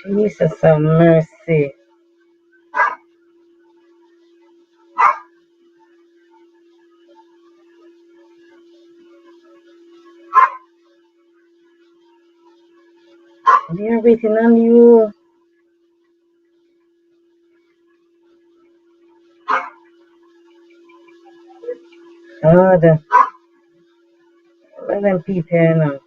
Jesus have mercy. We are waiting on you. God, let them people here now.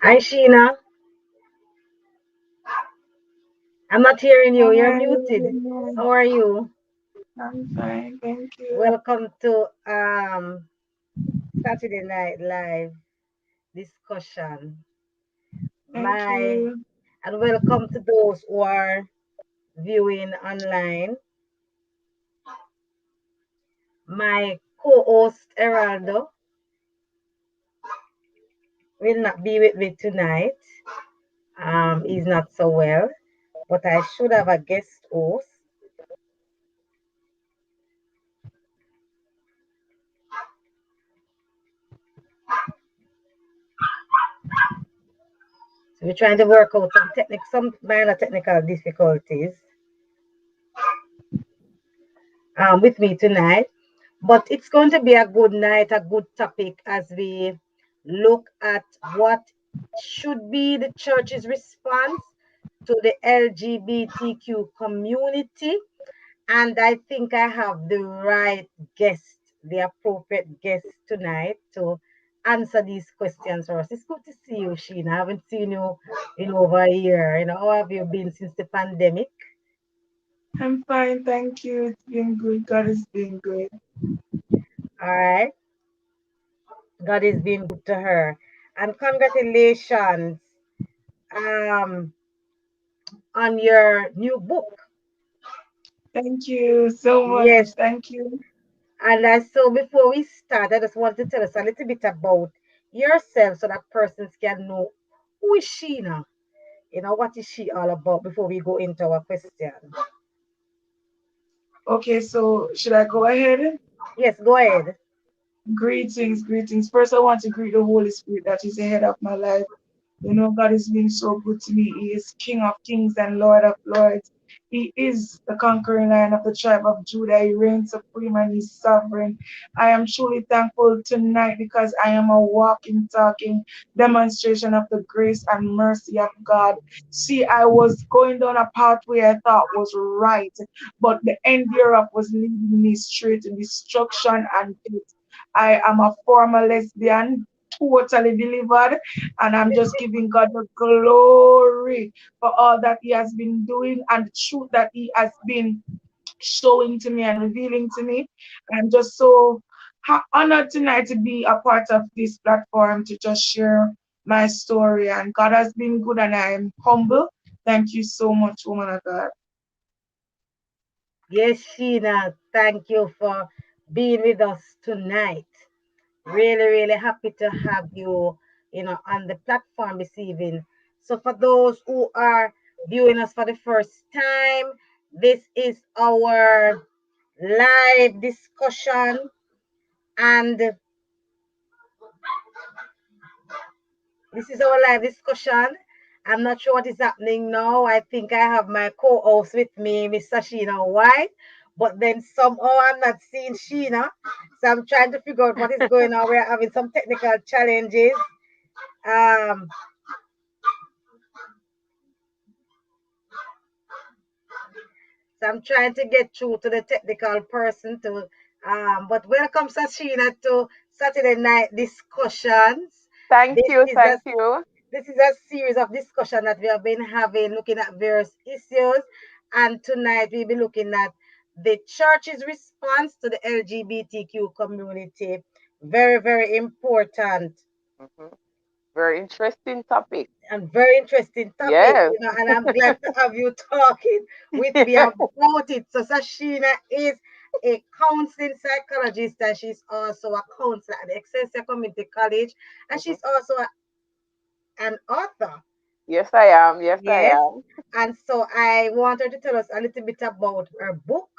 Hi, Sheena. I'm not hearing you. You're muted. How are you? I'm fine, thank you. Welcome to Saturday Night Live discussion. Thank you. And welcome to those who are viewing online. My co-host Erraldo will not be with me tonight. He's not so well, but I should have a guest host. So we're trying to work out some minor technical difficulties with me tonight. But it's going to be a good night, a good topic as we look at what should be the church's response to the LGBTQ community. And I think I have the right guest, the appropriate guest tonight to answer these questions for us. It's good to see you, Sheena. I haven't seen you in over a year. How have you been since the pandemic? I'm fine, thank you. It's been good. God has been good. All right. God has been good to her. And congratulations um, on your new book. Thank you so much. Yes. Thank you. And so before we start, I just want to tell us a little bit about yourself so that persons can know who is Sheena. What is she all about before we go into our question? Okay, so should I go ahead? Yes, go ahead. Greetings, greetings. First, I want to greet the Holy Spirit that is the head of my life. God has been so good to me. He is King of kings and Lord of lords. He is the conquering lion of the tribe of Judah. He reigns supreme and he's sovereign. I am truly thankful tonight because I am a walking, talking demonstration of the grace and mercy of God. See, I was going down a pathway I thought was right, but the end thereof was leading me straight to destruction and death. I am a former lesbian, totally delivered, and I'm just giving God the glory for all that He has been doing and the truth that He has been showing to me and revealing to me. I'm just so honored tonight to be a part of this platform to just share my story. And God has been good, and I am humble. Thank you so much, woman of God. Yes, Sheena, thank you for being with us tonight. Really, really happy to have you, on the platform this evening. So for those who are viewing us for the first time, this is our live discussion, and this is our live discussion. I'm not sure what is happening now. I think I have my co-host with me, Mr. Sheena White, but then somehow I'm not seeing Sheena. So I'm trying to figure out what is going on. We're having some technical challenges. Um, so I'm trying to get through to the technical person to but welcome Sashina to Saturday night discussions. Thank This you, is a thank you. this is a series of discussion that we have been having, looking at various issues. And tonight we'll be looking at the church's response to the LGBTQ community. Very, very important Mhm. Very interesting topic. and very interesting topic, Yes. and I'm glad to have you talking with me about it. So Sashina is a counseling psychologist, and she's also a counselor at the Excelsior Community College, and Mhm. she's also an author. Yes, I am. Yes, I Yes. am. And so I want her to tell us a little bit about her book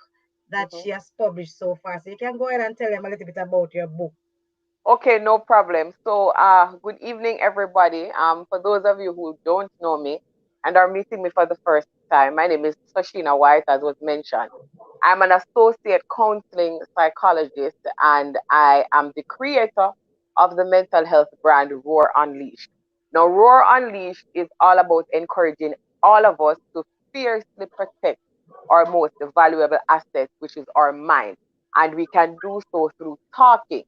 that Mhm. she has published so far. So you can go ahead and tell them a little bit about your book. Okay, no problem. So, good evening, everybody. For those of you who don't know me and are meeting me for the first time, my name is Sheena White, as was mentioned. I'm an associate counseling psychologist, and I am the creator of the mental health brand Roar Unleashed. Now, Roar Unleashed is all about encouraging all of us to fiercely protect our most valuable asset, which is our mind. And we can do so through talking.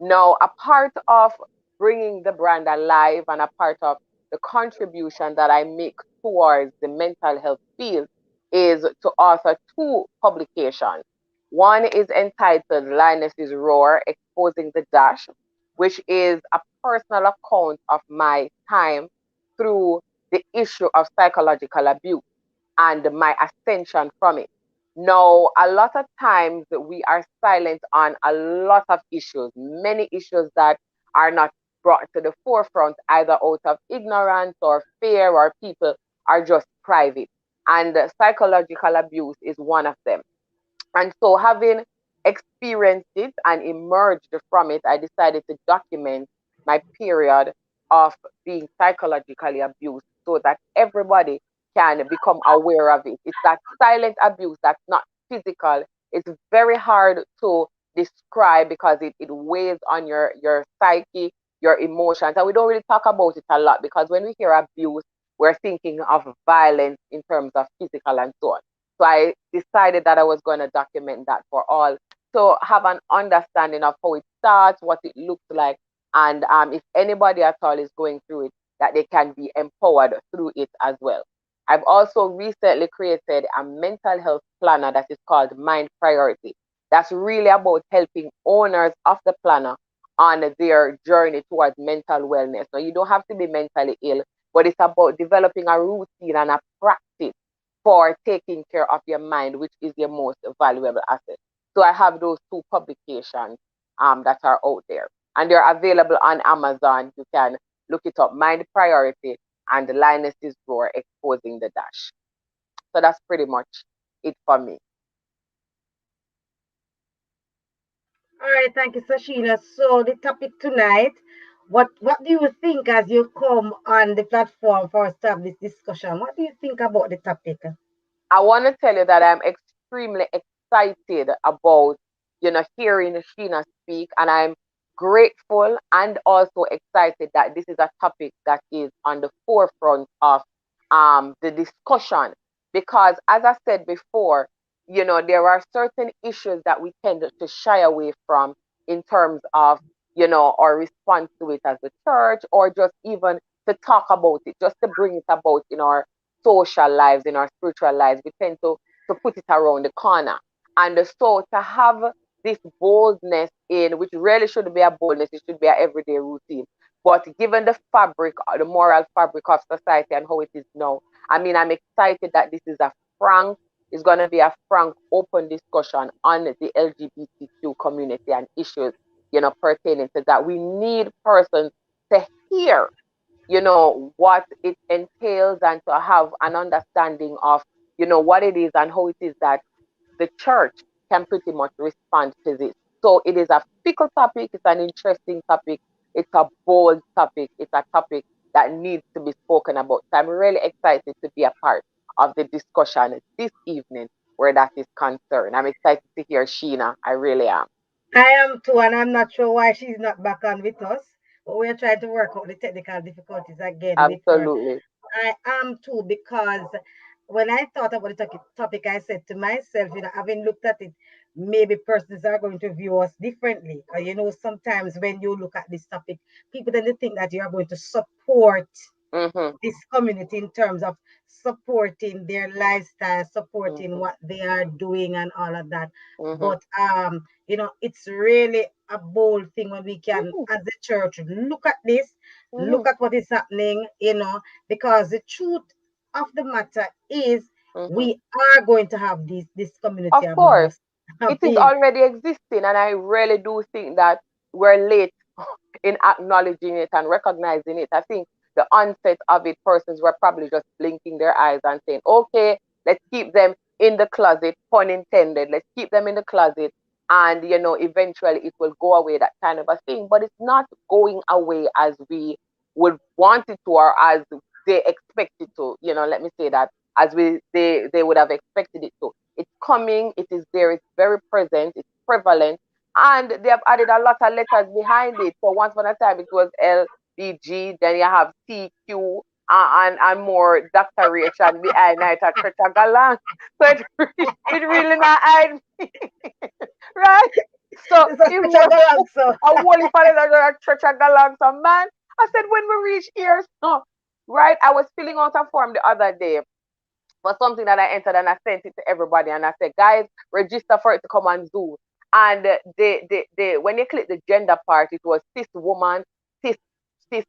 Now, a part of bringing the brand alive and a part of the contribution that I make towards the mental health field is to author two publications. One is entitled Lioness's Roar, Exposing the Dash, which is a personal account of my time through the issue of psychological abuse and my ascension from it. Now, a lot of times we are silent on a lot of issues, many issues that are not brought to the forefront either out of ignorance or fear, or people are just private. And psychological abuse is one of them. And so, having experienced it and emerged from it, I decided to document my period of being psychologically abused so that everybody can become aware of it. It's that silent abuse that's not physical. It's very hard to describe because it weighs on your psyche, your emotions. And we don't really talk about it a lot because when we hear abuse, we're thinking of violence in terms of physical and so on. So I decided that I was going to document that for all to have an understanding of how it starts, what it looks like, and if anybody at all is going through it, that they can be empowered through it as well. I've also recently created a mental health planner that is called Mind Priority. That's really about helping owners of the planner on their journey towards mental wellness. Now, you don't have to be mentally ill, but it's about developing a routine and a practice for taking care of your mind, which is your most valuable asset. So I have those two publications that are out there, and they're available on Amazon. You can look it up, Mind Priority and Linus's Drawer Exposing the Dash. So that's pretty much it for me. All right, thank you, Sashina. So the topic tonight, what do you think as you come on the platform for us to have this discussion? What do you think about the topic? I want to tell you that I'm extremely excited about, hearing Sheena speak, and I'm grateful and also excited that this is a topic that is on the forefront of the discussion. Because, as I said before, there are certain issues that we tend to shy away from in terms of, our response to it as a church, or just even to talk about it, just to bring it about in our social lives, in our spiritual lives. We tend to put it around the corner. And so to have this boldness in, which really shouldn't be a boldness, it should be an everyday routine. But given the fabric, the moral fabric of society and how it is now, I mean, I'm excited that this is a frank, it's going to be a frank, open discussion on the LGBTQ community and issues, pertaining to that. We need persons to hear what it entails, and to have an understanding of, what it is and how it is that the church can pretty much respond to this. So it is a fickle topic, it's an interesting topic, it's a bold topic, it's a topic that needs to be spoken about. So I'm really excited to be a part of the discussion this evening where that is concerned. I'm excited to hear Sheena. I really am. I am too, and I'm not sure why she's not back on with us, but we're trying to work out the technical difficulties again with her. Absolutely. I am too, because when I thought about the topic, I said to myself, having looked at it, maybe persons are going to view us differently. Or, sometimes when you look at this topic, people tend to think that you are going to support Mm-hmm. this community in terms of supporting their lifestyle, supporting Mm-hmm. what they are doing and all of that. Mm-hmm. But it's really a bold thing when we can, as the church, look at this, Mm-hmm. look at what is happening, because the truth of the matter is Mm-hmm. we are going to have this community Of among course. us. It is Being already existing, and I really do think that we're late in acknowledging it and recognizing it. I think the onset of it, persons were probably just blinking their eyes and saying, okay, let's keep them in the closet, pun intended, let's keep them in the closet, and eventually it will go away, that kind of a thing. But it's not going away as we would want it to, or as they expect it to. Let me say that, as they would have expected it to. It's coming, it is there, it's very present, it's prevalent, and they have added a lot of letters behind it. So once upon a time it was LBG, then you have CQ, and more doctoration behind it at Church of Galang. So it really not hide me. Right? So this is it such a was galag, so a holy father at Church of Galang. So man, I said when we reach here, so, right? I was filling out a form the other day for something that I entered, and I sent it to everybody, and I said, guys, register for it to come on Zoom. And they when you click the gender part, it was cis woman, cis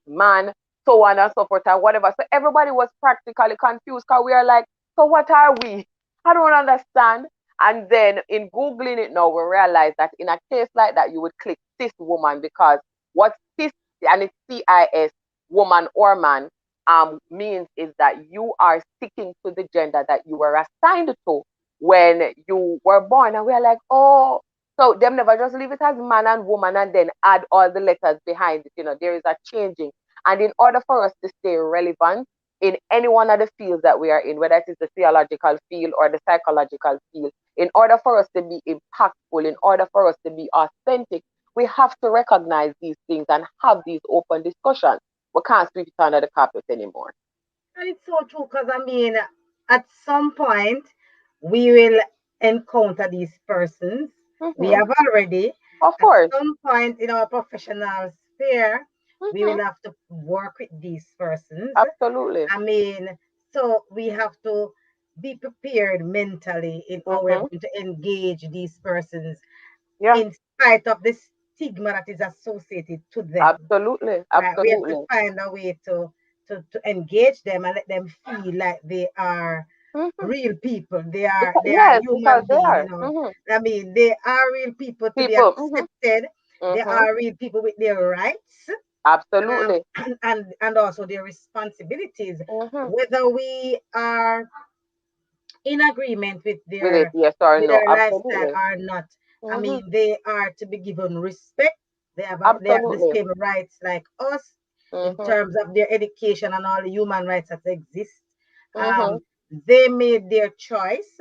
man, so on and so forth and whatever. So everybody was practically confused because we are like, so what are we? I don't understand. And then in Googling it now, we realize that in a case like that, you would click cis woman because what cis, and it's CIS, woman or man, means is that you are sticking to the gender that you were assigned to when you were born. And we're like, oh, so them never just leave it as man and woman and then add all the letters behind it. There is a changing. And in order for us to stay relevant in any one of the fields that we are in, whether it is the theological field or the psychological field, in order for us to be impactful, in order for us to be authentic, we have to recognize these things and have these open discussions. We can't sweep it under the carpet anymore. And it's so true because at some point we will encounter these persons. We Mm-hmm. have already. Of At course. some point in our professional sphere, we Mm-hmm. will have to work with these persons. Absolutely. I mean, so we have to be prepared mentally in how we're Mm-hmm. going to engage these persons Yeah. in spite of the stigma that is associated to them. Absolutely. Right? We have to Absolutely. find a way to engage them and let them feel like they are Mm-hmm. real people. They are Yes, because human they beings, are. Mm-hmm. I mean, they are real people to be People. Mm-hmm. accepted. They Mm-hmm. are real people with their rights, Absolutely. and also their responsibilities. Mm-hmm. Whether we are in agreement with With it, yes or no. their lifestyle Absolutely. or not. I Mm-hmm. mean, they are to be given respect. They have the Absolutely. same rights like us in Mm-hmm. terms of their education and all the human rights that exist. Mm-hmm. Um, they made their choice,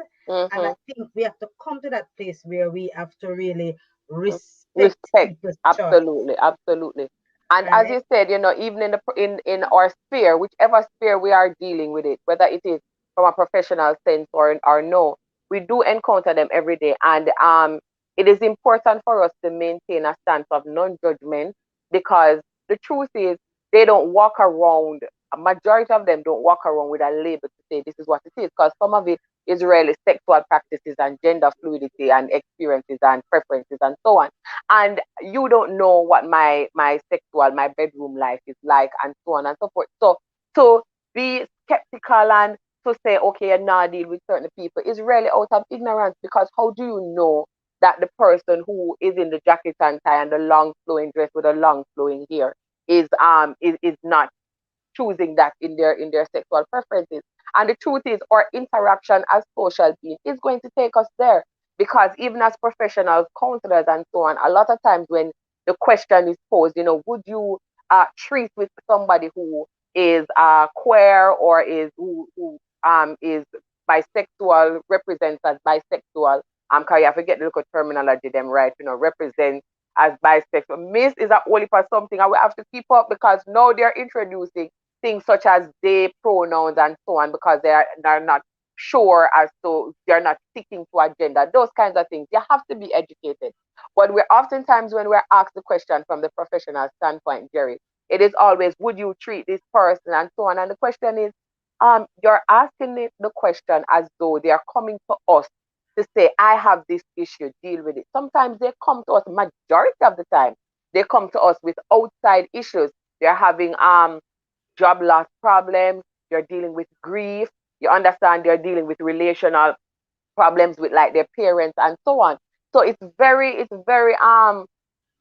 and I Mm-hmm. think we have to come to that place where we have to really respect Respect. people's choice, Absolutely. Absolutely. And as right? you said, even in our sphere, whichever sphere we are dealing with it, whether it is from a professional sense or no, we do encounter them every day. And it is important for us to maintain a stance of non-judgment because the truth is they don't walk around. A majority of them don't walk around with a label to say this is what it is, because some of it is really sexual practices and gender fluidity and experiences and preferences and so on. And you don't know what my sexual, my bedroom life is like, and so on and so forth. So to be skeptical and to say, okay, and now deal with certain people is really out of ignorance, because how do you know that the person who is in the jacket and tie and the long flowing dress with a long flowing hair is not choosing that in their sexual preferences? And the truth is, our interaction as social beings is going to take us there, because even as professionals, counselors, and so on, a lot of times when the question is posed, would you treat with somebody who is queer or is bisexual, represents as bisexual? Cause I forget the local terminology them, right? Represent as bisexual. Miss is a only for something, and we have to keep up because now they're introducing things such as they pronouns and so on, because they're not sure as to they're not sticking to a gender, those kinds of things. You have to be educated. But we're oftentimes, when we're asked the question from the professional standpoint, Jerry, it is always, would you treat this person and so on? And the question is, you're asking it the question as though they are coming to us to say, I have this issue, deal with it. Sometimes they come to us, majority of the time, they come to us with outside issues. They're having job loss problems, you're dealing with grief, you understand, they're dealing with relational problems with like their parents and so on. So it's very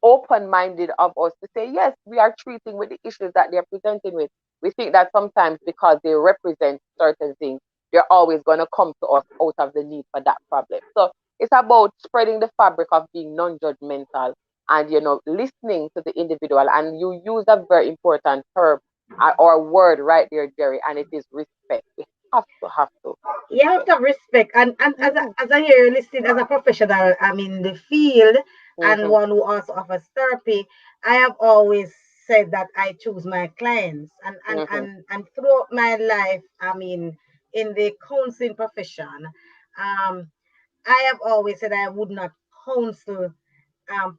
open-minded of us to say, yes, we are treating with the issues that they're presenting with. We think that sometimes because they represent certain things, they're always going to come to us out of the need for that problem. So it's about spreading the fabric of being non-judgmental and listening to the individual. And you use a very important term or word right there, Jerry, and it is respect. We have to. You have to have respect, and Mm-hmm, as I hear you listed as a professional, I'm in the field and mm-hmm, one who also offers therapy. I have always said that I choose my clients, mm-hmm, and throughout my life, in the counseling profession, um I have always said I would not counsel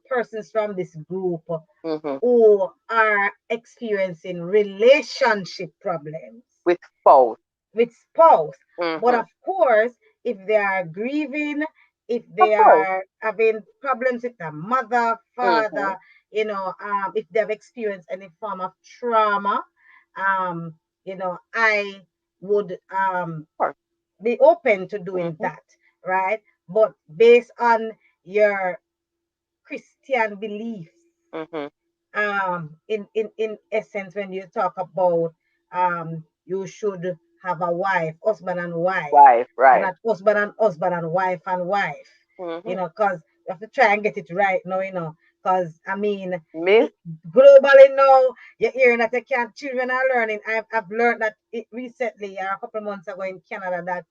persons from this group mm-hmm. who are experiencing relationship problems With spouse. with spouse. But Mm-hmm. of course, if they are grieving, if Of they course. are having problems with their mother, Mm-hmm. father, if they have experienced any form of trauma, um, I would Of course. be open to doing Mm-hmm. that, right? but based on your Christian beliefs. Mhm. In essence, when you talk about you should have a wife, husband and wife, Wife, and right. not husband and husband and wife, Mhm. because you have to try and get it right now, because I mean, Miss. it, globally now, you're hearing that you can't, children are learning. I've learned that recently, a couple of months ago in Canada, that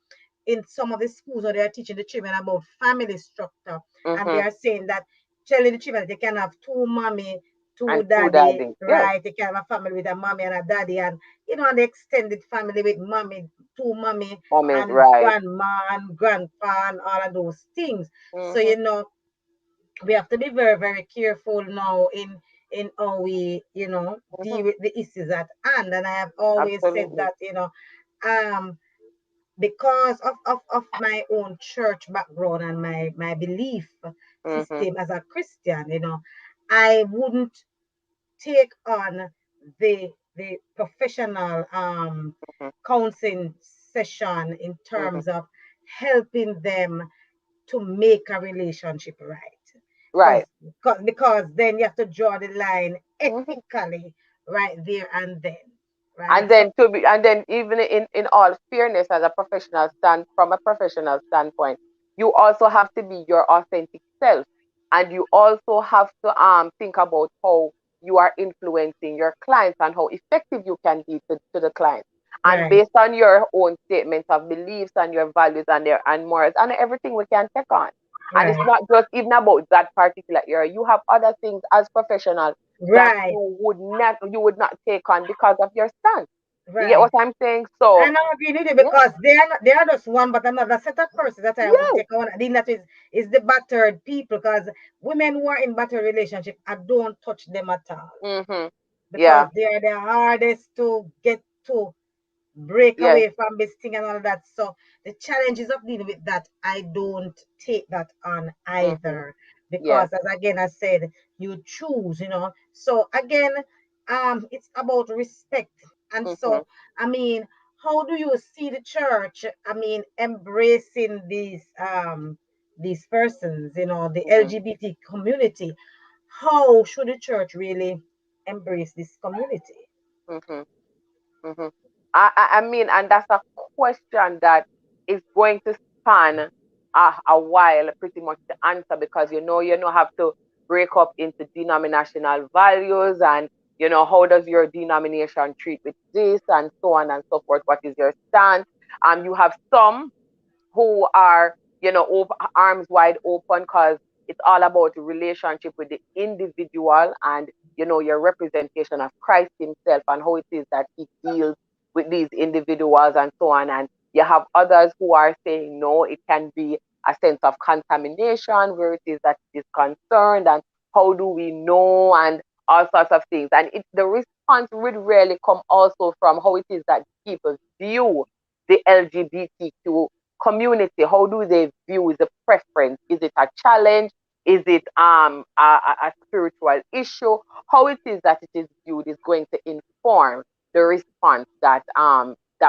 in some of the schools where they are teaching the children about family structure, and they Mhm. are saying that telling the children that they can have two mommy, two And two daddy, daddy. Yes. right? They can have a family with a mommy and a daddy, and an extended family with mommy, two mommy, Mommies, and right. grandma and grandpa and all of those things. So Mhm. we have to be very, very careful now in how we Mhm. deal with the issues at hand. And I have always said Absolutely. that um because of my own church background and my belief Mhm. system as a Christian, I wouldn't take on the professional Mhm. counseling session in Mhm. terms of helping them to make a relationship right. Right. Because then you have to draw the line Mhm. ethically right there and then, right? And So then even in all fairness, as a professional from a professional standpoint, you also have to be your authentic self, and you also have to think about how you are influencing your clients and how effective you can be to the client, and right, based on your own statements of beliefs and your values and morals and everything we can take on. And it's right, not just even about that particular area. You have other things as professionals that right, you would not take on because of your stance. You get right. what I'm saying? So And I'm agreeing with you yeah, because they are just one, but another set of persons that I would yes, take on. I think that is the battered people, because women who are in battered relationship, I don't touch them at all, mhm, because yeah, they are the hardest to get to break yes, away from this thing and all that. So the challenges of dealing with that, I don't take that on mhm, either. yes, Because as again I said, you choose, So again, it's about respect. And mhm, so I mean, how do you see the church, I mean, embracing these persons, the mhm, LGBT community? How should the church really embrace this community? mhm, mhm. I mean, and that's a question that is going to span a while, pretty much to answer, because you know have to break up into denominational values, and how does your denomination treat with this and so on and so forth. What is your stance? You have some who are arms wide open, because it's all about the relationship with the individual, and your representation of Christ himself and how it is that he deals with these individuals and so on. And you have others who are saying no, it can be a sense of contamination where it is that it is concerned, and how do we know, and all sorts of things. And the response would really come also from how it is that people view the LGBTQ community. How do they view the preference? Is it a challenge? Is it a spiritual issue? How it is that it is viewed is going to inform the response that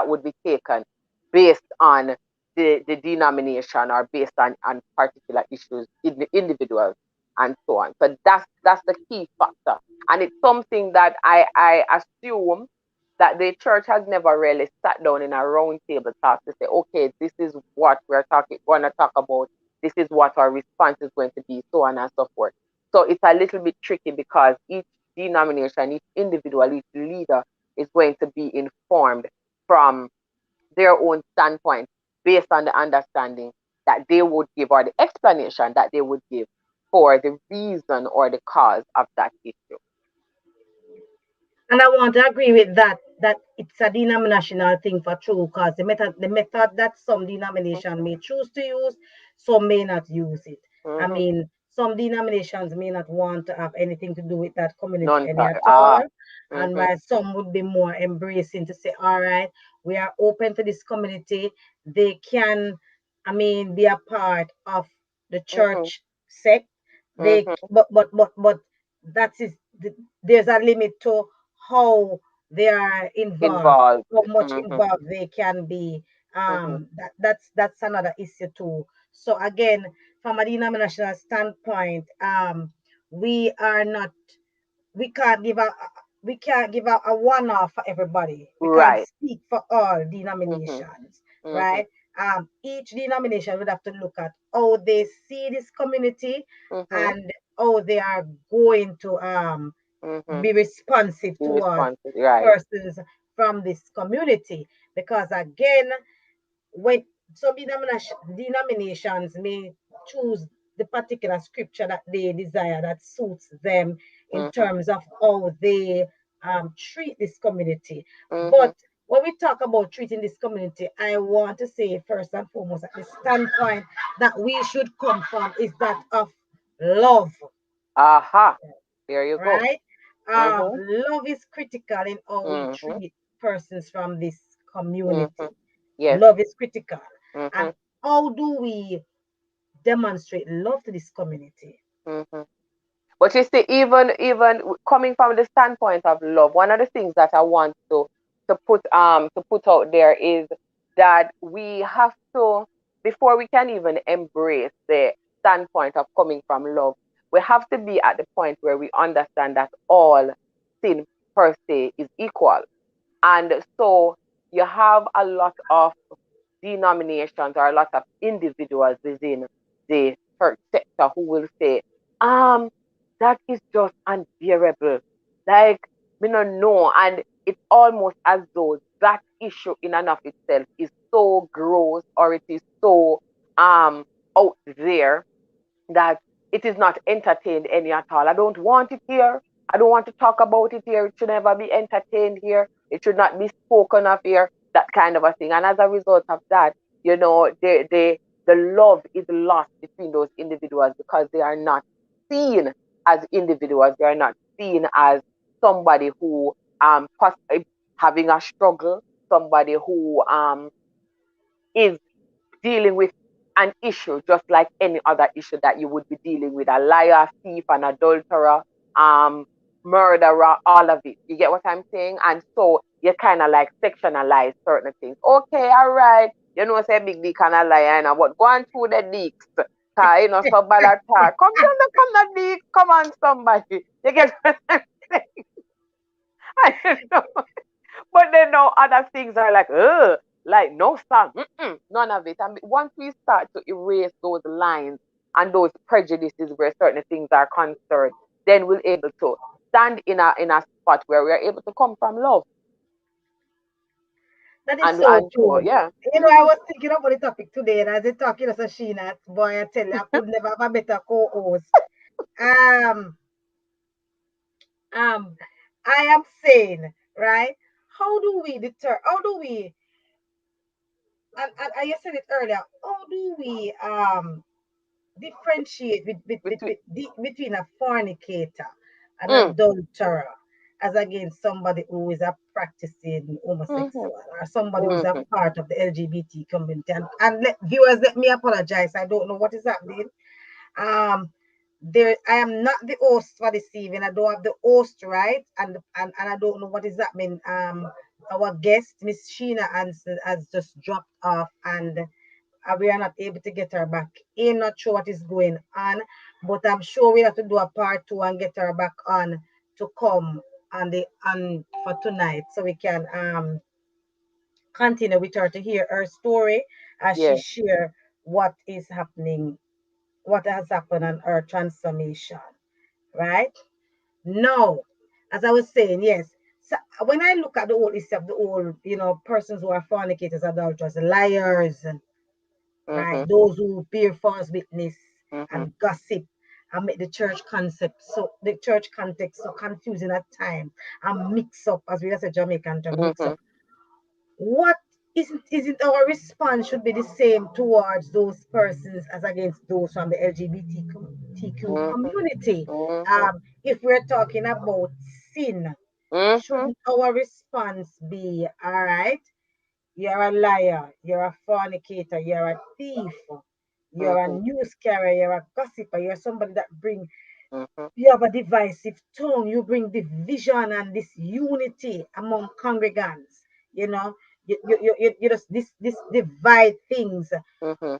would be taken based on the denomination, or based on particular issues, individuals, and so on. So that's the key factor. And it's something that I assume that the church has never really sat down in a round table talk to say, okay, this is what we're going to talk about. This is what our response is going to be, so on and so forth. So it's a little bit tricky, because each denomination, each individual, each leader is going to be informed from their own standpoint, based on the understanding that they would give, or the explanation that they would give for the reason or the cause of that issue. And I want to agree with that it's a denominational thing for true, because the method that some denomination may choose to use, some may not use it. I Mm-hmm. mean, some denominations may not want to have anything to do with that community None. any at Ah. all. And Mm-hmm. while some would be more embracing to say, all right, we are open to this community. They can, I mean, be a part of the Mm-hmm. church sect. They Mm-hmm. but that is there's a limit to how they are involved, Involved. how much Mm-hmm. involved they can be. Mm-hmm. That's another issue too. So again, from a denominational standpoint, we are not, we can't give a we can't give a one-off for everybody. We can't Right. speak for all Mhm. denominations, Mhm. right? Each denomination would have to look at how they see this community Mhm. and how they are going to Mhm. be responsive Be towards responsive. Right. persons from this community. Because again, when some denominations may choose the particular scripture that they desire that suits them in Mhm. terms of how they treat this community. Mhm. But when we talk about treating this community, I want to say first and foremost that the standpoint that we should come from is that of love, Aha. There you go. right? Mhm. Love is critical in how we Mhm. treat persons from this Mhm. community. Yes. Love is critical. And Mhm. how do we demonstrate love to this community? Mhm. But you see, even coming from the standpoint of love, one of the things that I want to put out there is that we have to, before we can even embrace the standpoint of coming from love, we have to be at the point where we understand that all sin per se is equal. And so you have a lot of denominations or a lot of individuals within the church sector who will say, um, that is just unbearable. Like, me no know. And it's almost as though that issue in and of itself is so gross or it is so out there that it is not entertained any at all. I don't want it here. I don't want to talk about it here. It should never be entertained here. It should not be spoken of here. That kind of a thing. And as a result of that, the love is lost between those individuals because they are not seen as individuals. They are not seen as somebody who having a struggle, somebody who is dealing with an issue just like any other issue that you would be dealing with, a liar, thief, an adulterer, um, murderer, all of it. You get what I'm saying? And so you kind of like sectionalize certain things. Okay, all right. You know, say big D kind of liar, but going through the leaks. You know, so bad at her. Come on, come the leaks. Come on, somebody. You get what I'm saying? I don't know. But then now other things are like no son, none of it. And once we start to erase those lines and those prejudices where certain things are concerned, then we're able to stand in a spot where we are able to come from love That is so and show, true. yeah. You know, I was thinking about the topic today, and as a talk, you know, so Sheena, boy, I tell you, I could never have a better co-host. Um, um, I am saying, right? How do we deter? How do we? And I said it earlier. How do we differentiate Between, between a fornicator, an mm, adulterer, as against somebody who is a practicing mm-hmm, homosexual or somebody who's a mm-hmm, part of the LGBT community? And viewers, let me apologize. I don't know what is happening. Um, I am not the host for this evening. I don't have the host right, and I don't know what is happening. Our guest, Miss Sheena Hanson, has just dropped off, and we are not able to get her back in. Not sure what is going on, but I'm sure we have to do a part two and get her back on to come on for tonight, so we can continue with her to hear her story as she yeah. share what is happening, what has happened on her transformation. Right now, as I was saying, yes. So when I look at the whole list of the whole, persons who are fornicators, adulterers, liars, right? Mm-hmm, Those who bear false witness mm-hmm, and gossip and make the church context so confusing at times and mix up, as we say Jamaican term, mix mm-hmm, up. What isn't our response should be the same towards those persons as against those from the LGBTQ mm-hmm, community? mm-hmm, If we're talking about sin, mm-hmm, shouldn't our response be all right? You're a liar. You're a fornicator. You're a thief. You're a mm-hmm, news carrier. You're a gossiper. You're somebody that bring. mm-hmm, You have a divisive tongue. You bring division and disunity among congregants. You know, you just this divide things. mm-hmm.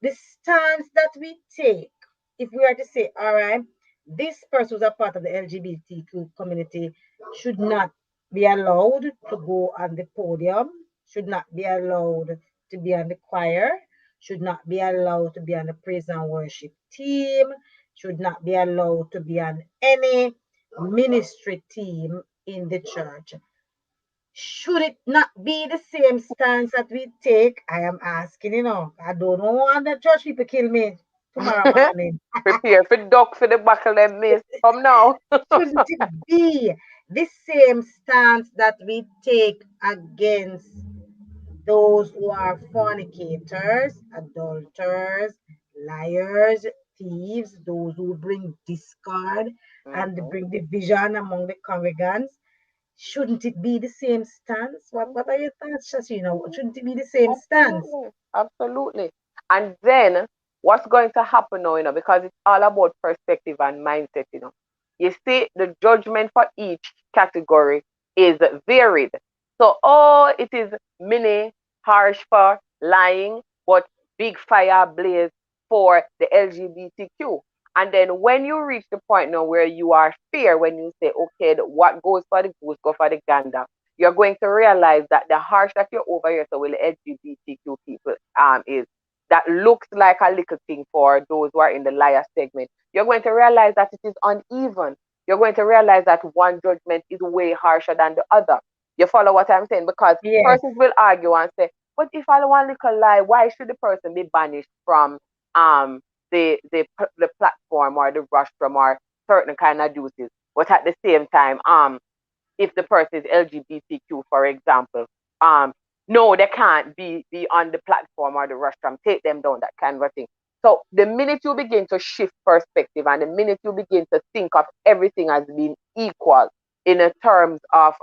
the stance that we take, if we are to say, all right, this person who's a part of the LGBTQ community should not be allowed to go on the podium, should not be allowed to be on the choir, should not be allowed to be on the praise and worship team, should not be allowed to be on any ministry team in the church. Should it not be the same stance that we take? I am asking, I don't want the church people kill me tomorrow morning. Prepare for duck for the buckle them miss. Come now. Shouldn't it be the same stance that we take against those who are fornicators, adulterers, liars, thieves, those who bring discord and Mhm. bring division among the congregants? Shouldn't it be the same stance? What are your thoughts, Shashina? Shouldn't it be the same stance? Absolutely. Absolutely. And then what's going to happen now, because it's all about perspective and mindset. You see, the judgment for each category is varied. So, oh, it is mini harsh for lying, but big fire blaze for the LGBTQ. And then when you reach the point now where you are fair, when you say, okay, what goes for the goose, go for the gander, you're going to realize that the harsh that you're over here, so with the LGBTQ people, is that looks like a little thing for those who are in the liar segment. You're going to realize that it is uneven. You're going to realize that one judgment is way harsher than the other. You follow what I'm saying? Because Yes. persons will argue and say, but if I want little lie, why should the person be banished from the platform or the rostrum or certain kind of duties? But at the same time, if the person is LGBTQ, for example, um, no, they can't be on the platform or the rostrum. Take them down, that kind of a thing. So the minute you begin to shift perspective and the minute you begin to think of everything as being equal in a terms of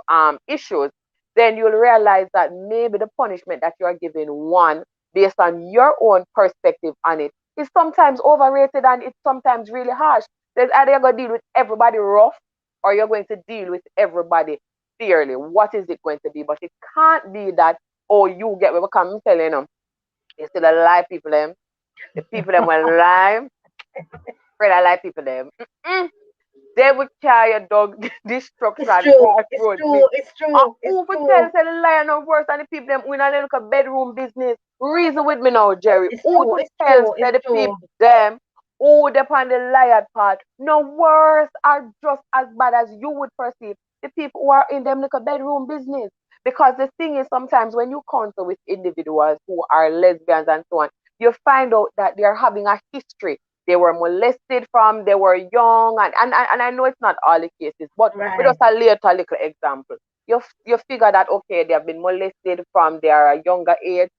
issues, then you'll realize that maybe the punishment that you are giving one based on your own perspective on it is sometimes overrated and it's sometimes really harsh. There's either you're going to deal with everybody rough or you're going to deal with everybody fairly. What is it going to be? But it can't be that, oh, you get what I'm telling them. You still a lie people them. The people them will lie. Afraid I lie people them. Mm-mm. They would carry a dog It's destruction true. far It's road me. true. It's true. It's Who would tell true. say the lion no worse than the people them in a little bedroom business? Reason with me now, Jerry. It's Who true. to It's tell true. say It's the true. people them who upon the lion part no worse are just as bad as you would perceive the people who are in them little bedroom business. Because the thing is sometimes when you counsel with individuals who are lesbians and so on, you find out that they're having a history. They were molested from they were young, and I know it's not all the cases, but we Right. just a little example. You figure that okay, they have been molested from their younger age,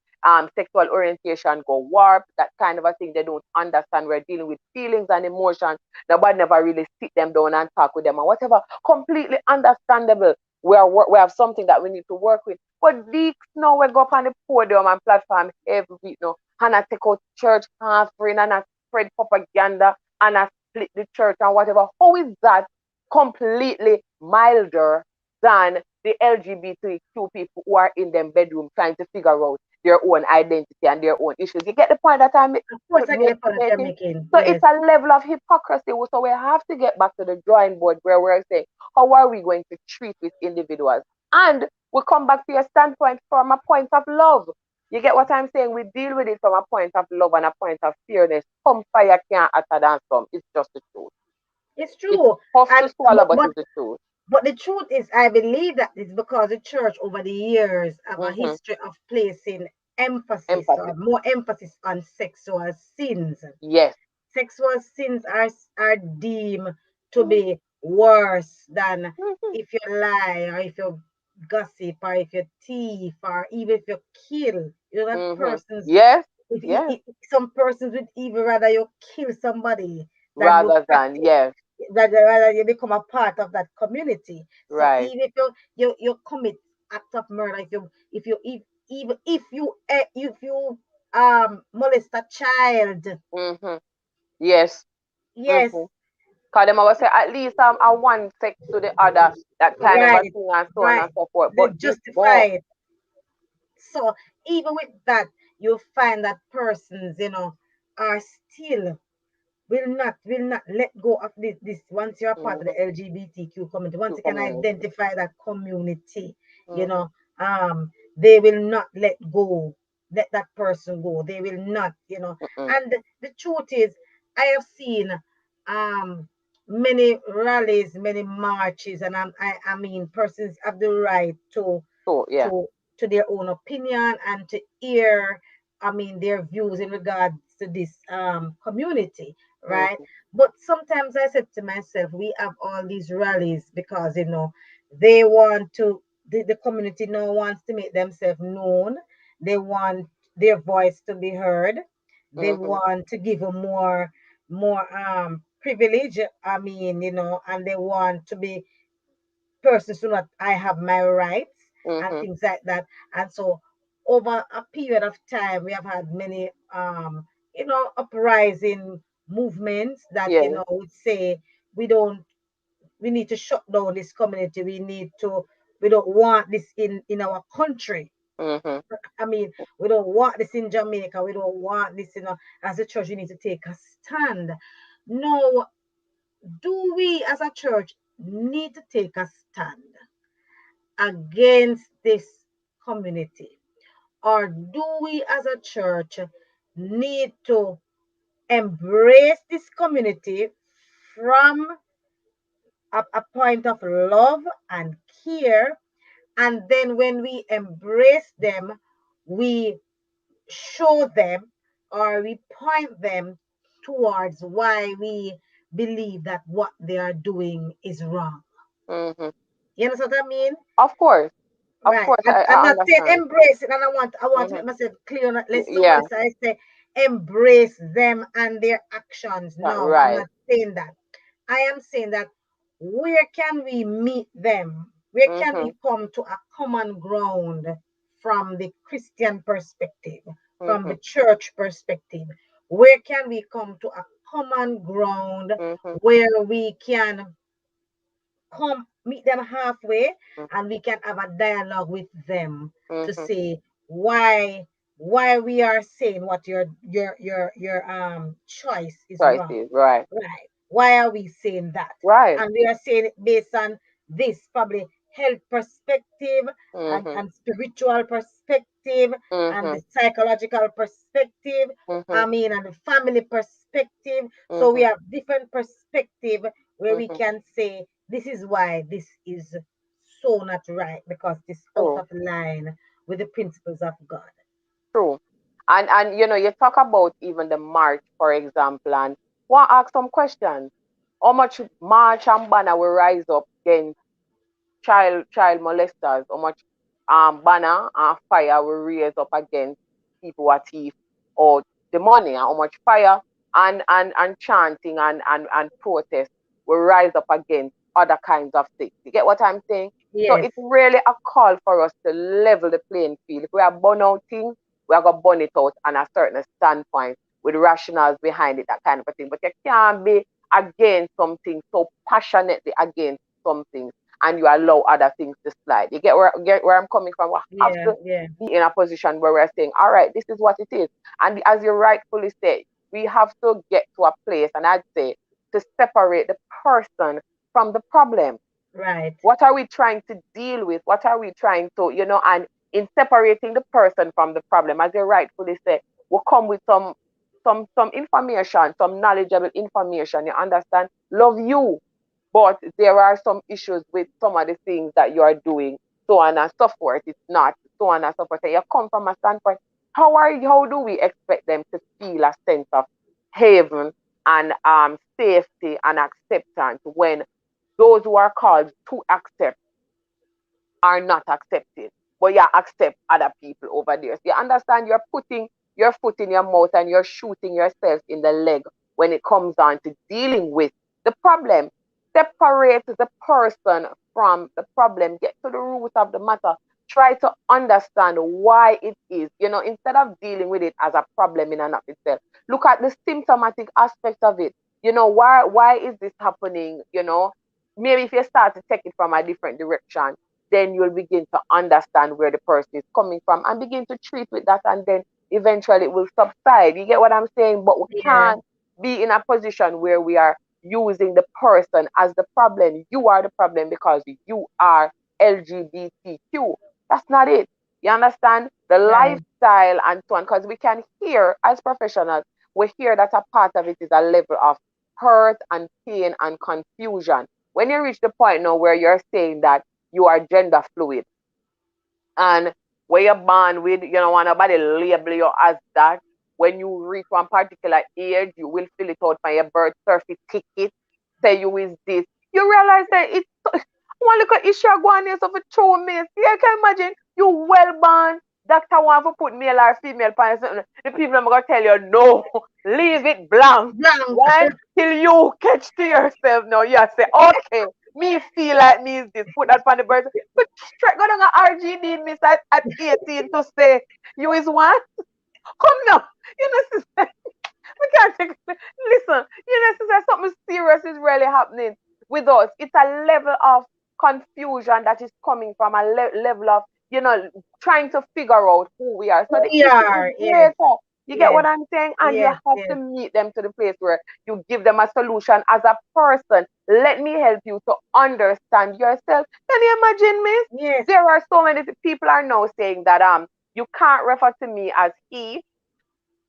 sexual orientation go warped, that kind of a thing. They don't understand. We're dealing with feelings and emotions. Nobody never really sit them down and talk with them and whatever. Completely understandable. We have something that we need to work with. But these now we go up on the podium and platform every week now and I take out church offering and I spread propaganda and I split the church and whatever. How is that completely milder than the LGBTQ people who are in them bedroom trying to figure out their own identity and their own issues? You get the point that I'm Of course, I get the point that you're making? making. So it's Yes. a level of hypocrisy. So we have to get back to the drawing board where we're saying, how are we going to treat with individuals? And we come back to your standpoint from a point of love. You get what I'm saying? We deal with it from a point of love and a point of fairness. Some fire can't hotter than some. It's just the truth. It's It's true. tough to And swallow, but it's the truth. but the truth is, I believe that it's because the church over the years have a Mm-hmm. history of placing emphasis or Empathy. more emphasis on sexual sins. Yes. Sexual sins are deemed to be worse than Mm-hmm. if you lie or if you gossip or if you thief or even if you kill. That Mm-hmm. persons, Yes. if, Yes. some persons would even rather you kill somebody than you Rather than practice, yes. rather you become a part of that community. So Right. even if you commit act of murder, if even if you molest a child, Mm-hmm. Yes. yes, Mm-hmm. Because them always say at least I one sex to the other, that kind of a right, thing and so on right, and so forth. they But this more. justify it. So even with that, you find that persons, are still will not let go of this once you're part of the Mhm. LGBTQ community, once To you can community. identify that community, you Mhm. know, they will not let that person go. They will not, Mhm. and the truth is, I have seen um many rallies, many marches, and I mean persons have the right So yeah. to to their own opinion and to hear, I mean, their views in regards to this community, right? Mhm. But sometimes I said to myself, we have all these rallies because they want to the community now wants to make themselves known. They want their voice to be heard. They Mhm. want to give a more privilege. I mean, and they want to be persons so that I have my rights and Mhm. things like that. And so over a period of time, we have had many, uprising movements that, Yeah. would say we don't, we need to shut down this community. We don't want this in our country. Mhm. I mean, we don't want this in Jamaica. We don't want this, as a church, we need to take a stand. No, do we as a church need to take a stand against this community? Or do we as a church need to embrace this community from a point of love and care? And then when we embrace them, we show them or we point them towards why we believe that what they are doing is wrong. Mhm. You know what I mean? Of course. Of Right. course, And I'm I not saying understand. embrace it, and I want to Mhm. make myself clear on it. Let somebody Yeah. say I say embrace them and their actions. No, I'm Right. not saying that. I am saying that where can we meet them? Where can we Mhm. come to a common ground from the Christian perspective, from the Mhm. church perspective? Where can we come to a common ground Mhm. where we can come meet them halfway Mhm. and we can have a dialogue with them to Mhm. say why we are saying what your choice is wrong. Choices. Right. Right. Why are we saying that? Right. And we are saying it based on this probably health perspective Mhm. and spiritual perspective and the Mhm. psychological perspective, I Mhm. mean, and the family perspective. So we Mhm. have different perspective where we Mhm. can say this is why this is so not right because this out True. of line with the principles of God. True. And you talk about even the march, for example, and want to ask some questions. How much march and banner will rise up against child molesters? How much banner and fire will raise up against people who are thief or the money? And how much fire and chanting and protest will rise up against other kinds of things? You get what I'm saying? So Yes, it's really a call for us to level the playing field. If we are burn out things, we are gonna burn it out on a certain standpoint with rationales behind it, that kind of a thing. But you can't be against something so passionately against something and you allow other things to slide. You get where I'm coming from? We have yeah, to yeah, be in a position where we're saying, all right, this is what it is. And as you rightfully say, we have to get to a place, and I'd say to separate the person from the problem. right. What are we trying to deal with? What are we trying to, and in separating the person from the problem, as you rightfully say, will come with some information, some knowledgeable information. You understand? Love you, but there are some issues with some of the things that you are doing, so on and so forth. It's not so on and so forth. And you come from a standpoint. How do we expect them to feel a sense of haven and safety and acceptance when those who are called to accept are not accepted, but you accept other people over there? So you understand, you're putting your foot in your mouth and you're shooting yourself in the leg when it comes down to dealing with the problem. Separate the person from the problem. Get to the root of the matter. Try to understand why it is, instead of dealing with it as a problem in and of itself. Look at the symptomatic aspect of it. Why is this happening? Maybe if you start to take it from a different direction, then you'll begin to understand where the person is coming from and begin to treat with that, and then eventually it will subside. You get what I'm saying? But we Yeah. can't be in a position where we are using the person as the problem. You are the problem because you are LGBTQ. That's not it. You understand? The Right. lifestyle and so on. Because we can hear as professionals, we hear that a part of it is a level of hurt and pain and confusion. When you reach the point now where you're saying that you are gender fluid, and where you're born with, you don't want nobody label you as that. When you reach one particular age, you will fill it out for your birth certificate, say you is this. You realize that it's one little issue going on, so for true miss. You can imagine you well born. Doctor want to put male or female parents. The people are gonna tell you no, leave it blank. Blank. Right? Till you catch to yourself now. You say, okay, me feel like me is this. Put that on the birth. But straight go down a RGD miss at 18 to say you is one. Come now. You know, sister, we can't take listen, you know, sister, something serious is really happening with us. It's a level of confusion that is coming from a level of, you know, trying to figure out who we are. So Who the we issue is are. Yes. greater. You get Yes. what I'm saying? And you Yes. have to Yes. meet them to the place where you give them a solution as a person. Let me help you to understand yourself. Can you imagine, miss? Yes. There are so many people are now saying that you can't refer to me as he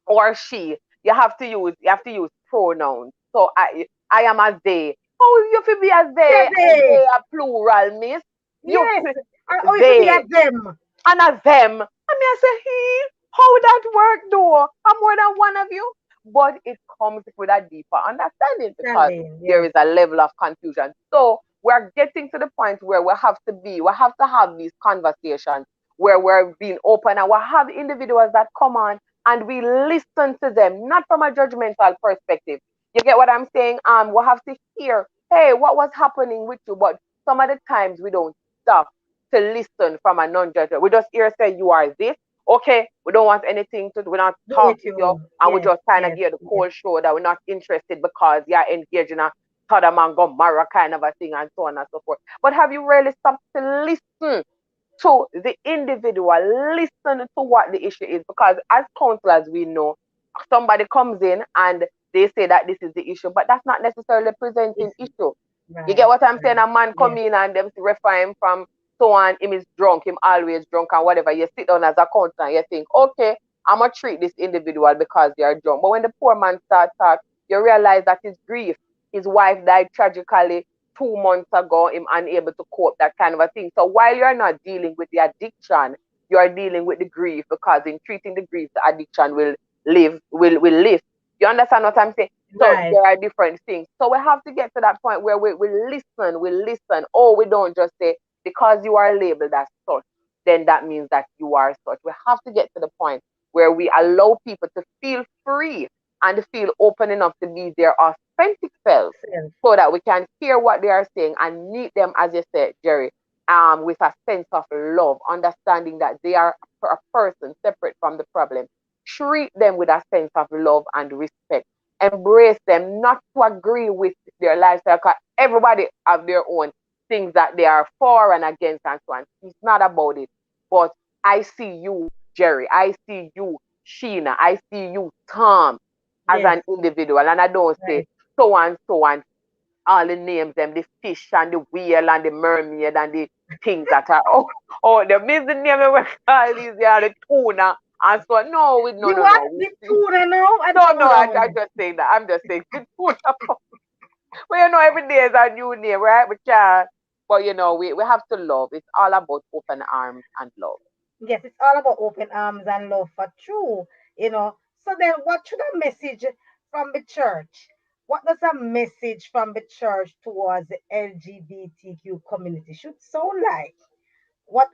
or she. You have to use pronouns. So I am as they. How you feel be as Yeah, they and they. they are plural, miss? You Yes. Or it could be they at them. and as them. I mean, I say, he, how would that work though? I'm more than one of you. But it comes with a deeper understanding because Standing. there Yes. is a level of confusion. So we're getting to the point where we have to have these conversations where we're being open and we have individuals that come on and we listen to them, not from a judgmental perspective. You get what I'm saying? We have to hear, hey, what was happening with you? But some of the times we don't stop to listen from a non-judgment. We just hear say you are this. Okay, we don't want anything to do. We're not Do talk with with you, you. and we Yes. just kind of Yes. give the Yes. cold show that we're not interested because you're engaged in a Sodom and Gomorrah kind of a thing and so on and so forth. But have you really stopped to listen to the individual, listen to what the issue is? Because as counselors, we know somebody comes in and they say that this is the issue, but that's not necessarily presenting Issue. issue. You get Right. what I'm saying? Right. A man come Yes. in and them refer him from so on, him is drunk, him always drunk and whatever. You sit down as a counselor and you think, okay, I'm gonna treat this individual because they are drunk. But when the poor man starts talk, you realize that his grief, his wife died tragically 2 months ago, him unable to cope, that kind of a thing. So while you're not dealing with the addiction, you are dealing with the grief because in treating the grief, the addiction will live. You understand what I'm saying? So Right. there are different things. So we have to get to that point where we listen. Oh, we don't just say because you are labeled as such, then that means that you are such. We have to get to the point where we allow people to feel free and feel open enough to be their authentic selves Self. so that we can hear what they are saying and meet them, as you said, Jerry, with a sense of love, understanding that they are a person separate from the problem. Treat them with a sense of love and respect. Embrace them, not to agree with their lifestyle. 'Cause everybody have their own things that they are for and against and so on. It's not about it. But I see you, Jerry. I see you, Sheena. I see you, Tom, as Yes. an individual. And I don't say Right. so and all the names, them, the fish and the whale and the mermaid and the things that are, the miss the name of these, they are the tuna. And so, no, The no, what? no. We The see, tuna now and no, some no, other I one. just saying that. I'm just saying the tuna. Well, every day is a new name, right? But, we have to love. It's all about open arms and love. Yes, it's all about open arms and love for true. So then what should a message from the church? What does a message from the church towards the LGBTQ community should sound like? What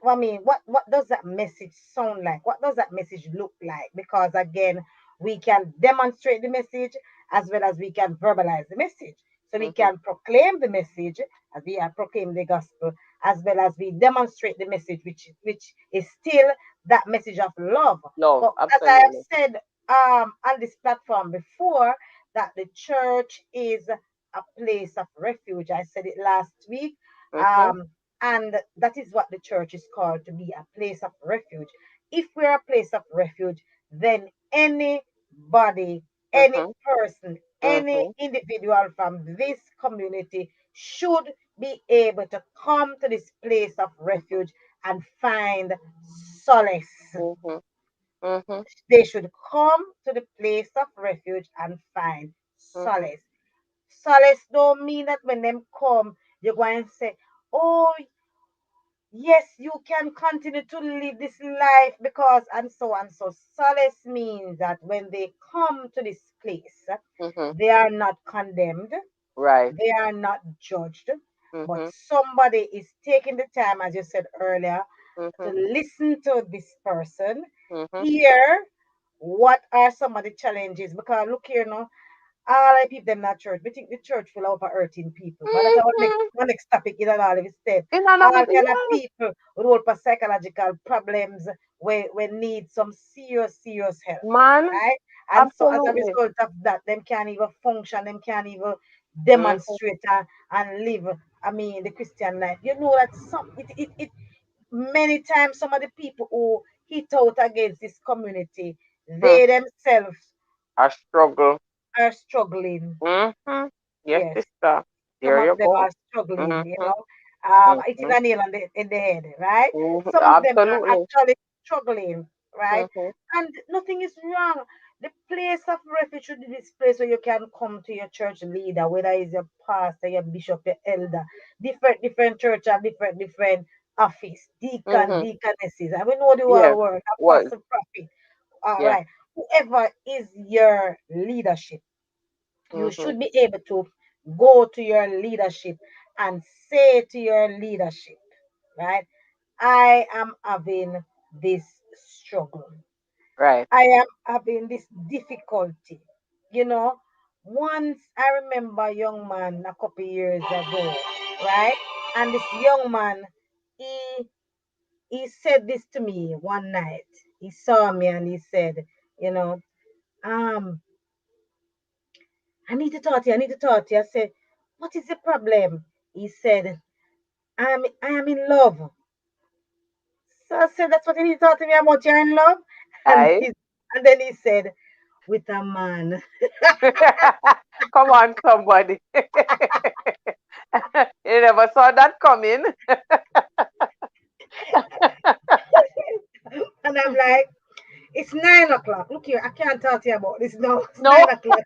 does that message sound like? What does that message look like? Because again, we can demonstrate the message as well as we can verbalize the message. So we Hmm. can proclaim the message as we are proclaim the gospel, as well as we demonstrate the message, which is still that message of love. Love, But as I have absolutely. said on this platform before, that the church is a place of refuge. I said it last week. Hmm. Um, and that is what the church is called, to be a place of refuge. If we're a place of refuge, then anybody, any Mhm. person, any Mhm. individual from this community should be able to come to this place of refuge and find solace. Mhm. Mhm. They should come to the place of refuge and find Mhm. solace. Solace don't mean that when them come, you're going to say, oh, yes, you can continue to live this life because and so and so. Solace means that when they come to this place, Mhm. they are not condemned, Right. they are not judged, but Mhm. somebody is taking the time, as you said earlier, to Mhm. listen to this person, Mhm. hear what are some of the challenges. Because look here now, all I people them not church. We think the church full of hurting people. But that's our next Mhm. one next topic in all of instead. In another All thing, kind of yes. people roll for psychological problems where need some serious help. Man, Right? And so as a absolutely. result of that, them can't even function, them can't even Mhm. demonstrate and live, I mean, the Christian life. You know that it many times some of the people who hit out against this community, Hmm. they themselves A struggle. are struggling. Mhm. Yes, Yes, sister. some There of you them go. are struggling, you Mhm. know. Hitting Mhm. a nail in the head, right? Mhm. Some of them are Absolutely. actually struggling, right? Mhm. And nothing is wrong. The place of refuge should be this place where you can come to your church leader, whether it's your pastor, your bishop, your elder. Different church have different office, deacon, Mhm. deaconesses. I mean, know the Yes. word, Was. apostle, prophet. All Yeah. right. Whoever is your leadership, you Mhm. should be able to go to your leadership and say to your leadership, right? I am having this struggle. Right. I am having this difficulty. You know, once I remember a young man a couple years ago, right? And this young man, he he said this to me one night. He saw me and he said, you know, um, I need to talk to you. I need to talk to you. I said, what is the problem? He said, I am in love. So I said, that's what you need to talk to me about. You're in love? And Aye. and then he said, with a man. Come on, somebody. You never saw that coming. And I'm like, it's 9 o'clock. Look here, I can't talk to you about this now. It's No. 9 o'clock.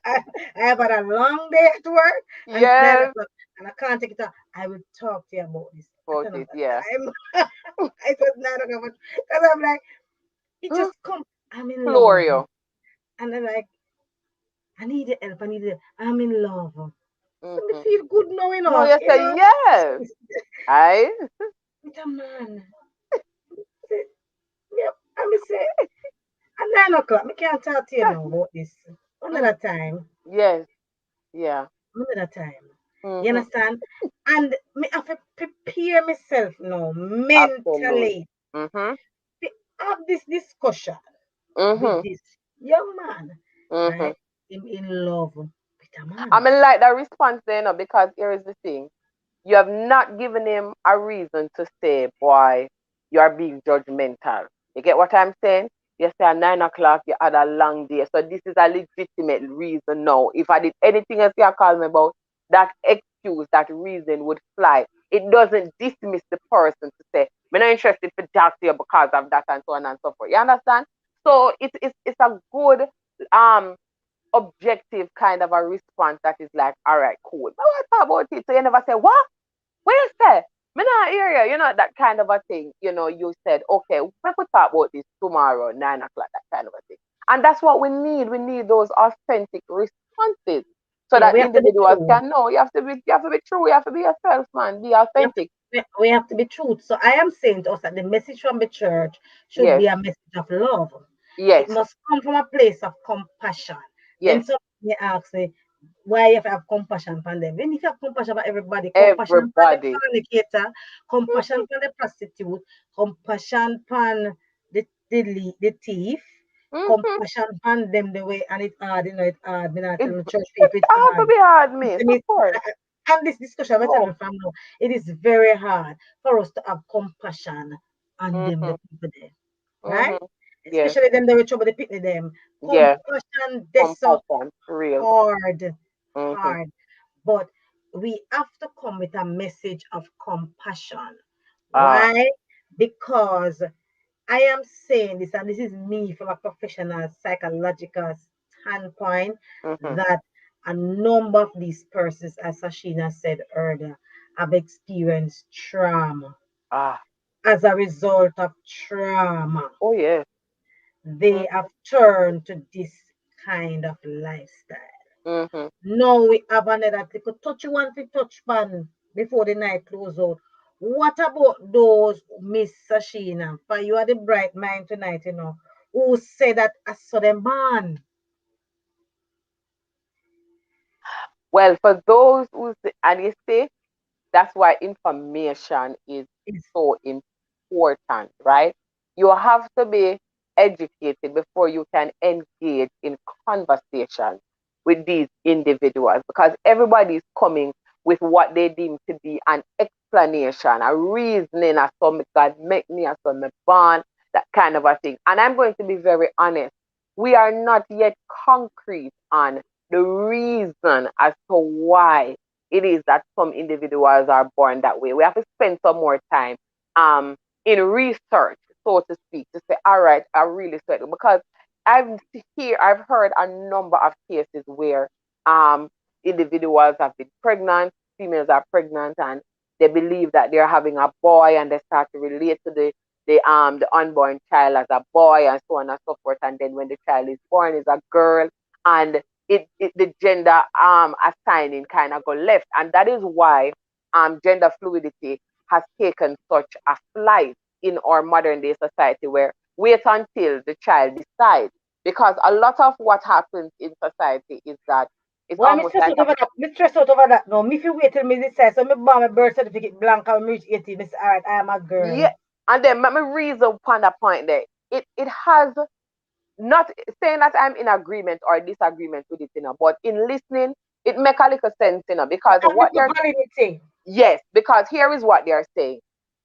I, I have had a long day at work and it's nine Yes. o'clock and I can't take it out. I will talk to you about this at About it. another Yeah. time. It was 9 o'clock. Because I'm like, it Hmm. just come. I'm in love. Florio. And I'm like, I need the help. I need the I'm in love. So me Mhm. feel good now, No, you you say know. yes. Aye. With a man. Say, yep. And me say, at 9 o'clock, I can't talk to you now about this. Mm. Another time. Yes. Yeah. Another time. You Mhm. understand? And me have to prepare myself now Absolutely. mentally Mhm. to have this discussion with Mhm. this young man, Mhm. right? In love with a I man. mean, like that response there, no, because here is the thing. You have not given him a reason to say, boy, you are being judgmental. You get what I'm saying? You say at 9 o'clock you had a long day. So this is a legitimate reason now. If I did anything else you call me about, that excuse, that reason would fly. It doesn't dismiss the person to say, I'm not interested to talk to you because of that and so on and so forth. You understand? So it's a good um objective kind of a response that is like, all right, cool. But what about it? So you never say, what? What you say? Me not hear you. You know, that kind of a thing. You know, you said, okay, we could talk about this tomorrow, 9 o'clock, that kind of a thing. And that's what we need. We need those authentic responses so Yeah, that we have to be individuals true. can know. You have to be true. You have to be yourself, man. Be We have to, authentic. we have to be truth. So I am saying to us that the message from the church should Yes. be a message of love. It Yes. must come from a place of compassion. When Yes. somebody asks me, why you have compassion for them? When if you have compassion for everybody, compassion for the Everybody. fornicator, compassion Mhm. for the prostitute, compassion for the thief, Mhm. compassion for them the way, and it hard, it hard. Me not It, tell the church it people it's have to hard. be hard, miss. Of And course. this discussion, I'm telling Oh. you from now, it is very hard for us to have compassion on them, Mhm. the people there. right? Yes. Especially them that with trouble, they pick them. Yeah. Compassion, they so Compassion. Real. hard, Mm-hmm. hard. But we have to come with a message of compassion. Ah. Why? Because I am saying this, and this is me from a professional psychological standpoint, Mm-hmm. that a number of these persons, as Ashina said earlier, have experienced trauma. Ah. As a result of trauma, Oh yes. they have turned to this kind of lifestyle. Mm-hmm. Now we have another little touch you want to touch pan before the night close out. What about those, Miss Sashina? For you are the bright mind tonight, who say that I saw them born. Well, for those who say, and you see, that's why information is Is so important, right? You have to be educated before you can engage in conversation with these individuals because everybody is coming with what they deem to be an explanation, a reasoning as to me God make me, as to me born, that kind of a thing. And I'm going to be very honest. We are not yet concrete on the reason as to why it is that some individuals are born that way. We have to spend some more time um, in research, so to speak, to say, all right, I really said it. Because I've heard a number of cases where um, individuals have been pregnant, females are pregnant, and they believe that they're having a boy, and they start to relate to the unborn child as a boy, and so on and so forth. And then when the child is born, is a girl, and the gender assigning kind of go left, and that is why gender fluidity has taken such a flight in our modern day society, where wait until the child decides, because a lot of what happens in society is that it's why me almost stress like out a over that? Me stress out over that now. Me if you wait till me decide, so me buy my birth certificate blank and me reach 18, me say, all right, I am a girl. yeah, and then let me reason upon that point there. It has not saying that I'm in agreement or disagreement with it, but in listening, it make a little sense, It because have what little they're validity. yes, because here is what they're saying.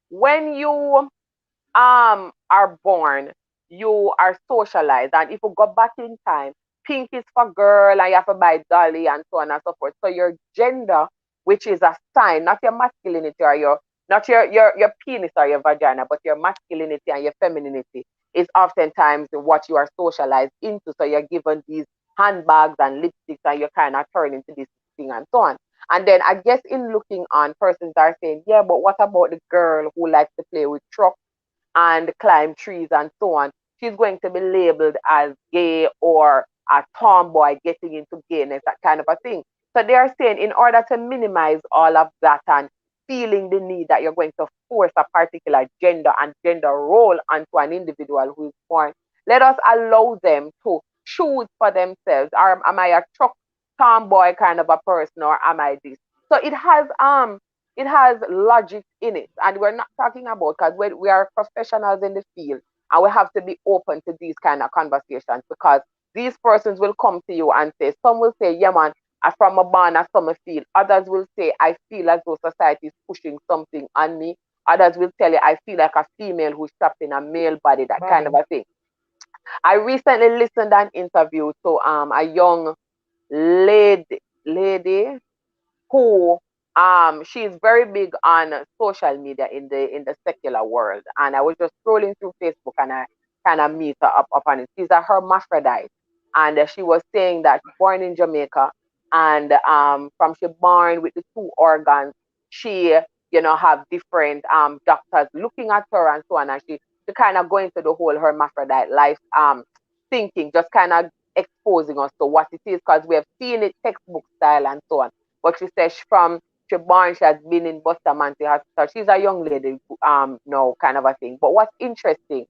When you are born, you are socialized. And if you go back in time, pink is for girl and you have to buy dolly and so on and so forth. So your gender, which is a sign, not your masculinity or your not your penis or your vagina, but your masculinity and your femininity is oftentimes what you are socialized into. So you're given these handbags and lipsticks and you kind of turn into this thing and so on. And then I guess in looking on, persons are saying, yeah, but what about the girl who likes to play with trucks and climb trees and so on? She's going to be labeled as gay or a tomboy getting into gayness, that kind of a thing. So they are saying in order to minimize all of that and feeling the need that you're going to force a particular gender and gender role onto an individual who is born, let us allow them to choose for themselves. Or am I a truck tomboy kind of a person, or am I this? So it has logic in it, and we're not talking about, because we are professionals in the field, and we have to be open to these kind of conversations, because these persons will come to you and say, some will say, yeah man, I from a barn, I from a field. Others will say, I feel as though society is pushing something on me. Others will tell you, I feel like a female who's trapped in a male body, that kind of Body. a thing. I recently listened to an interview to a young lady who she's very big on social media in the secular world, and I was just scrolling through Facebook and I kind of meet her up on it. She's a hermaphrodite, and she was saying that she's born in Jamaica, and from she born with the two organs, she have different doctors looking at her and so on, and she kind of going to the whole hermaphrodite life thinking, just kind of exposing us to what it is, because we have seen it textbook style and so on. But she says she born, she has been in Bustamante Hospital. She's a young lady, no kind of a thing. But what's interesting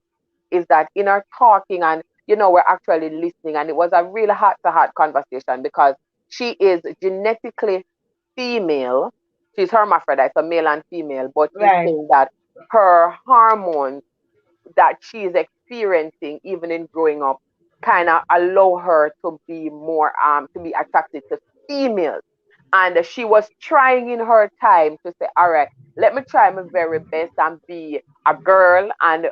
is that in our talking, and we're actually listening, and it was a real heart to heart conversation, because she is genetically female. She's hermaphrodite, so male and female, but she's Right. saying that her hormones that she is experiencing even in growing up kind of allow her to be more to be attracted to females. And she was trying in her time to say, all right, let me try my very best and be a girl and,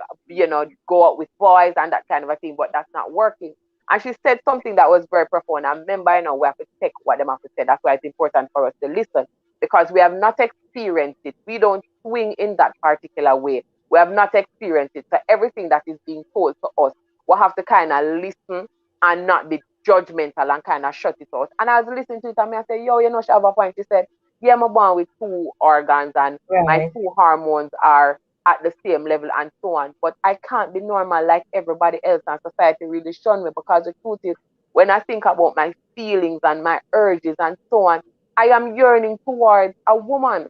go out with boys and that kind of a thing, but that's not working. And she said something that was very profound. I remember, we have to take what them have to say. That's why it's important for us to listen, because we have not experienced it. We don't swing in that particular way. We have not experienced it. So everything that is being told to us, we have to kind of listen and not be judgmental and kind of shut it out. And I was listening to it and I said, yo, she have a point. She said, yeah, I'm born with two organs and my Right. two hormones are at the same level and so on. But I can't be normal like everybody else, and society really shun me, because the truth is, when I think about my feelings and my urges and so on, I am yearning towards a woman.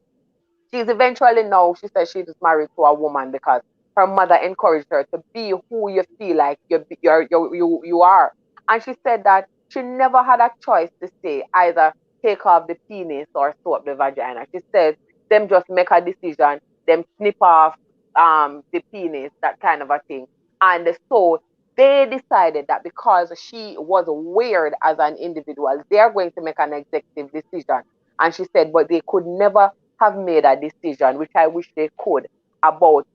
She's eventually now, she says she's married to a woman because her mother encouraged her to be who you feel like you are. And she said that she never had a choice to say either take off the penis or sew up the vagina. She said them just make a decision, them snip off the penis, that kind of a thing. And so they decided that because she was weird as an individual, they are going to make an executive decision. And she said, but they could never have made a decision, which I wish they could, about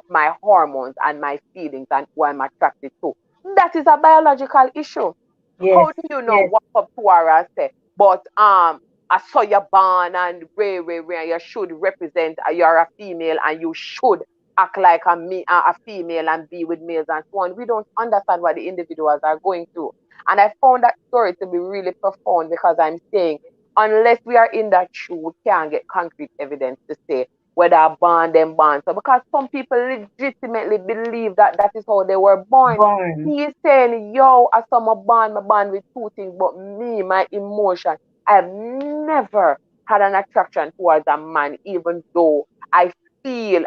my hormones and my feelings and who I'm attracted to. That is a biological issue. Yes. How do you know Yes. walk up to her and say, but I saw you born and where you should represent, you're a female and you should act like a female and be with males and so on. We don't understand what the individuals are going through. And I found that story to be really profound, because I'm saying, unless we are in that shoe, we can't get concrete evidence to say whether a born them born. So because some people legitimately believe that that is how they were born. Born. He is saying, yo, as I'm born, I'm born with two things, but me, my emotion, I have never had an attraction towards a man, even though I feel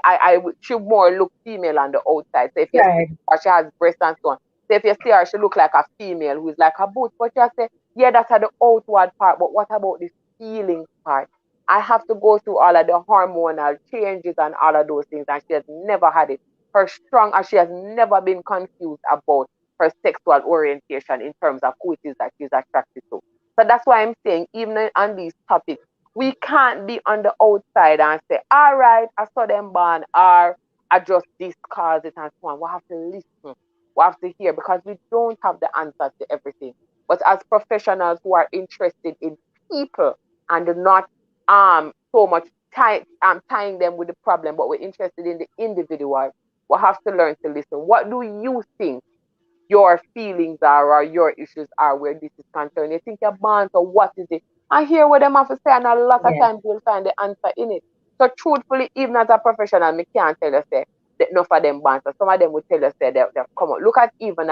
she more look female on the outside. So if you see Right. her, she has breasts and so on. So if you see her, she look like a female who is like a boot. But you say, yeah, that's at the outward part, but what about the feelings part? I have to go through all of the hormonal changes and all of those things, and she has never had it. She has never been confused about her sexual orientation in terms of who it is that she's attracted to. So that's why I'm saying, even on these topics, we can't be on the outside and say, all right, I saw them born, or I just discard it and so on. We have to listen. We have to hear, because we don't have the answers to everything. But as professionals who are interested in people and not so much tying them with the problem, but we're interested in the individual, we have to learn to listen. What do you think your feelings are or your issues are where this is concerned? You think you're born, so what is it? I hear what them have to say, and a lot of Yes. times you'll find the answer in it. So truthfully, even as a professional, me can't tell you say that enough of them born. So some of them will tell you say they come out. Look at even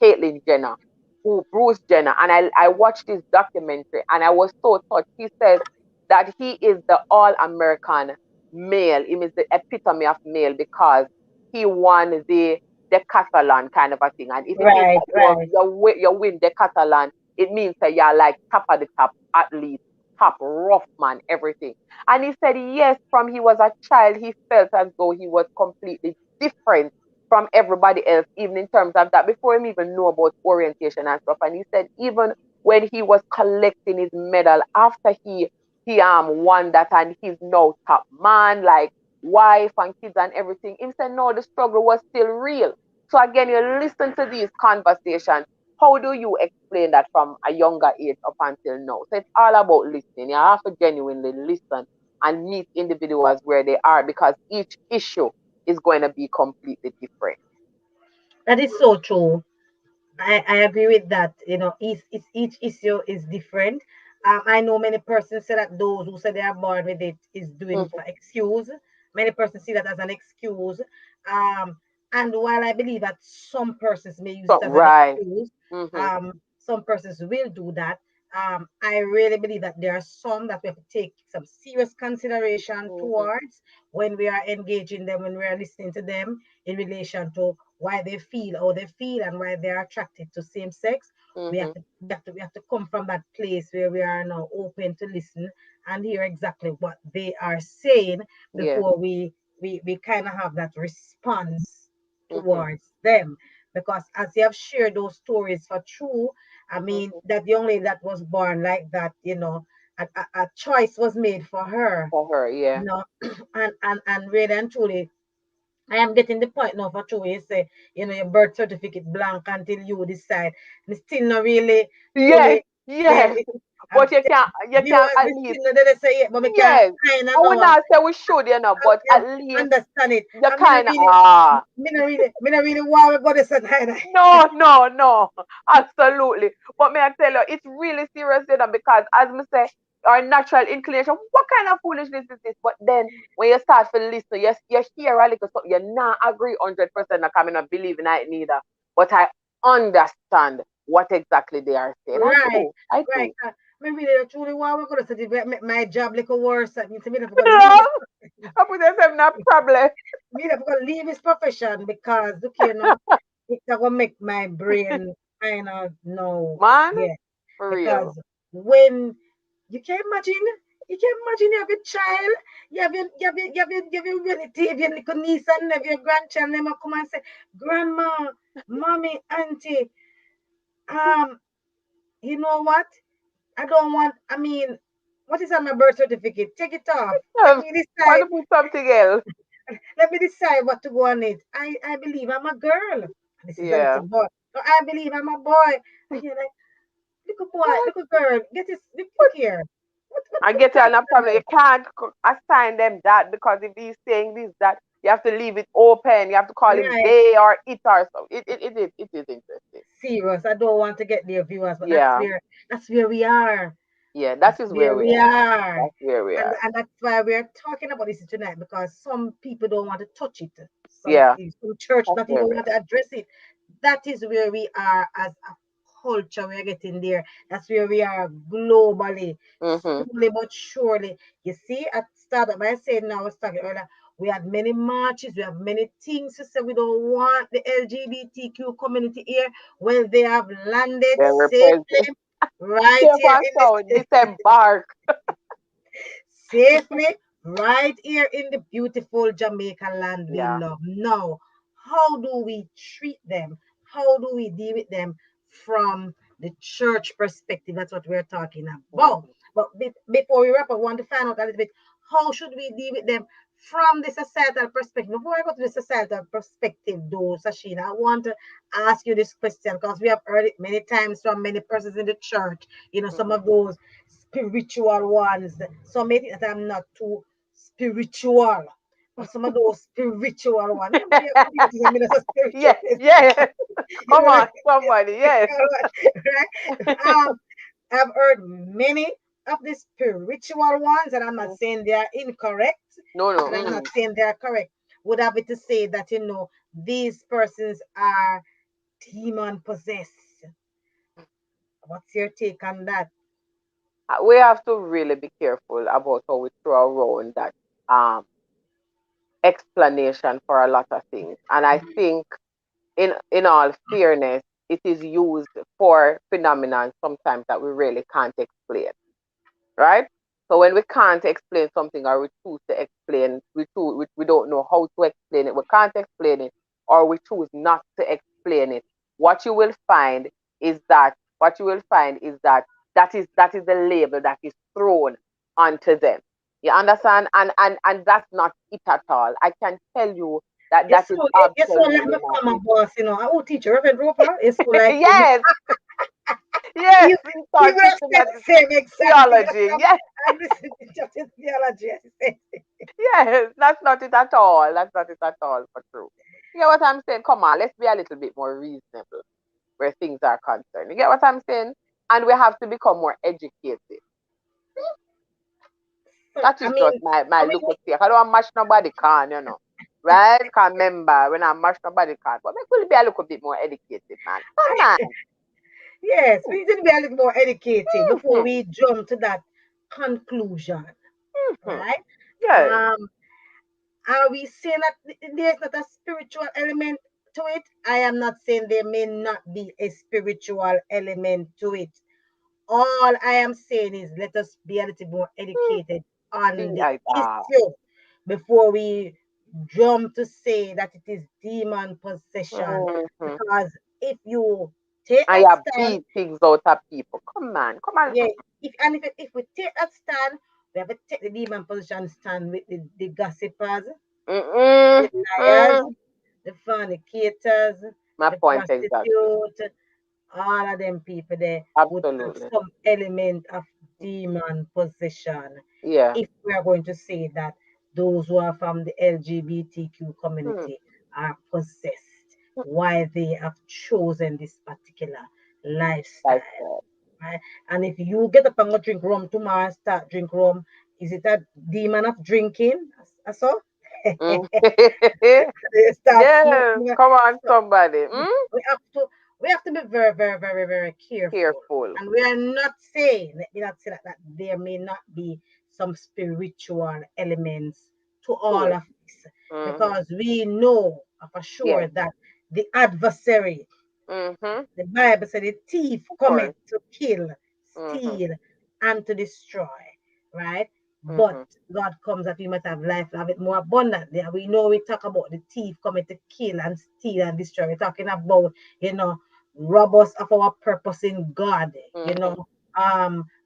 Caitlyn Jenner, who Bruce Jenner, and I watched this documentary and I was so touched. He says that he is the all American male. He is the epitome of male because he won the decathlon kind of a thing. And if it is Right. that Right. you win decathlon, it means that you're like top of the top athlete, top rough man, everything. And he said yes, from he was a child, he felt as though he was completely different from everybody else, even in terms of that, before him even know about orientation and stuff. And he said even when he was collecting his medal after he won that, and he's now top man, like wife and kids and everything, he said no, the struggle was still real. So again, you listen to these conversations. How do you explain that from a younger age up until now? So it's all about listening. You have to genuinely listen and meet individuals where they are, because each issue is going to be completely different. That is so true. I agree with that. Each issue is different. I know many persons say that those who say they are born with it is doing it Mm-hmm. for excuse. Many persons see that as an excuse. And while I believe that some persons may use So, it as an right. excuse, Mm-hmm. some persons will do that. I really believe that there are some that we have to take some serious consideration Mm-hmm. towards when we are engaging them, when we are listening to them in relation to why they feel how they feel and why they are attracted to same sex. Mm-hmm. We have to come from that place where we are now open to listen and hear exactly what they are saying Yes. before we kind of have that response Mm-hmm. towards them. Because as you have shared those stories for true, I mean Mm-hmm. that young lady that was born like that, a choice was made for her, For her, yeah. you know, and really and truly, I am getting the point now for true. You say, your birth certificate blank until you decide. And it's still not really Yes, fully there. yes. I'm But you can viewers, at they least, still not there, say, yeah, but we can't yes. kind of I would know. not say we should, but I at least understand it. you I mean, kind of really, ah. me not really want to go this and that. No, no, no, absolutely. But may I tell you, it's really serious, because as me say, our natural inclination, what kind of foolishness is this? But then when you start to listen, you hear a little something, you not agree 100%, not coming not believe in it neither. But I understand what exactly they are saying. I Right, do. I right. do. Me really truly want to go to say, make my job little worse. That means me have to You leave know, it. I put yourself in a problem. Me have to leave this profession because look here now, it's gonna make my brain kind of know. Man, Yeah, for real. because when you can imagine you have a child, you have your relative, your little niece and nephew, your grandchild, and them come and say, Grandma, Mommy, Auntie, um, you know what? I don't want, I mean, what is on my birth certificate? Take it off. Let me Want decide. to put something else. Let me decide what to go on it. I believe I'm a girl. This is a Yeah. little boy. So I believe I'm a boy. And you're like, little boy, What? little girl, look here. I What's get you going on a problem. You on? can't assign them that, because if he's saying this, that, you have to leave it open. You have to call him Right. they or it or so. It is interesting. Serious. I don't want to get their viewers, but Yeah. that's where we are. Yeah. That That's is where where we we are. are. That's where we are. And that's why we're talking about this tonight, because some people don't want to touch it. Yeah. Some church That's not where even we want to address it. That is where we are as a culture. We're getting there. That's where we are globally, are. slowly but surely. You see, at start up, I said now, I was talking earlier, we had many marches, we have many things to say. We don't want the LGBTQ community here. Well, they have landed They represent. safely right Safe here and in sound. this Disembark. safely right here in the beautiful Jamaican land we Yeah. love. Now, how do we treat them? How do we deal with them from the church perspective? That's what we're talking about. Mhm. But before we wrap up, I want to find out a little bit, how should we deal with them from the societal perspective? Before I go to the societal perspective, though, Sashina, I want to ask you this question because we have heard it many times from many persons in the church. Some Mhm. of those spiritual ones. Some may think that I'm not too spiritual. But some of those spiritual ones, me a believe in them, so spiritual. Yeah. Yeah. You Come know, on, like, somebody. Yes. right? I've heard many of the spiritual ones, and I'm not saying they are incorrect, No, no. and I'm not saying they are correct. Would have it to say that these persons are demon possessed. What's your take on that? We have to really be careful about how we throw around that um explanation for a lot of things. And I think, in all fairness, it is used for phenomenon sometimes that we really can't explain, right? So when we can't explain something, or we choose to explain, we don't know how to explain it, we can't explain it, or we choose not to explain it. What you will find is that that is the label that is thrown onto them. You understand? And that's not it at all. I can tell you that It's that is so it's so like absolutely my not former it. boss, I will teach Reverend Roper. It's so like Yes, yes, you we you start would have teaching said at the same exact thing. theology. Yes. I'm listening to just theology. I say, Yes, that's not it at all. That's not it at all, for true. You get what I'm saying? Come on, let's be a little bit more reasonable where things are concerned. You get what I'm saying? And we have to become more educated. so, That I is mean, just my I mean, look at it. I don't mash nobody can. Right? Can't remember when I mash nobody can. But make will be a little bit more educated, man. Come on. yes, we need to be a little more educated before Mhm, we jump to that conclusion, mhm. right? Yes. Um, are we saying that there's not a spiritual element to it? I am not saying there may not be a spiritual element to it. All I am saying is let us be a little more Mm, educated on see, the issue before we jump to say that it is demon possession. mhm. Because if you take I that have stand. beat things out of people. Come on. Yeah, if we take that stand, we have to take the demon position stand with the gossipers, the Mm-mm. liars, Mm. the fornicators, My the point exactly. prostitute, all of them people there would have Absolutely. some element of demon possession. Yeah. If we are going to say that those who are from the LGBTQ Mm. community are possessed, why they have chosen this particular Like lifestyle, that. right? And if you get up and go drink rum tomorrow, start drink rum, is it a demon of drinking? So Mm. they start Yes. smoking. Come on, So somebody. we have to we have to be very, very, very, very careful. Careful. And we are not saying, let me not say that there may not be some spiritual elements to To all it. of this, Mm-hmm. because we know for sure Yes. that the adversary, Mm-hmm. the Bible said, the thief Of cometh course. to kill, Mm-hmm. steal, and to destroy, right? But Mm-hmm. God comes that we must have life, have it more abundantly. And we know we talk about the thief coming to kill and steal and destroy. We're talking about, rob us of our purpose in God, Mm-hmm.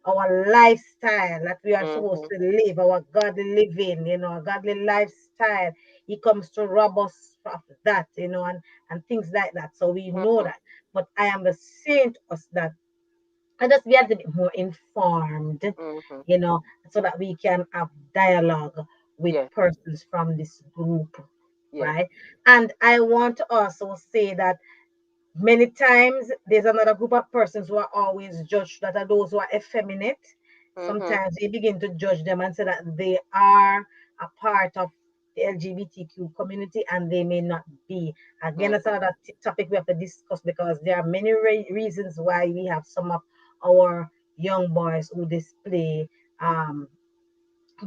our lifestyle that we are supposed Mm-hmm. to live, our godly living, a godly lifestyle. He comes to rob us of that, and things like that. So we know Mm-hmm. that. But I am saying to us that let us be a little bit more informed, Mm-hmm. you know, so that we can have dialogue with Yes. persons from this group, Yes. right? And I want to also say that many times there's another group of persons who are always judged, that are those who are effeminate. Mm-hmm. Sometimes we begin to judge them and say that they are a part of the LGBTQ community and they may not be. Again, that's Mm-hmm. another topic we have to discuss, because there are many reasons why we have some of our young boys who display um,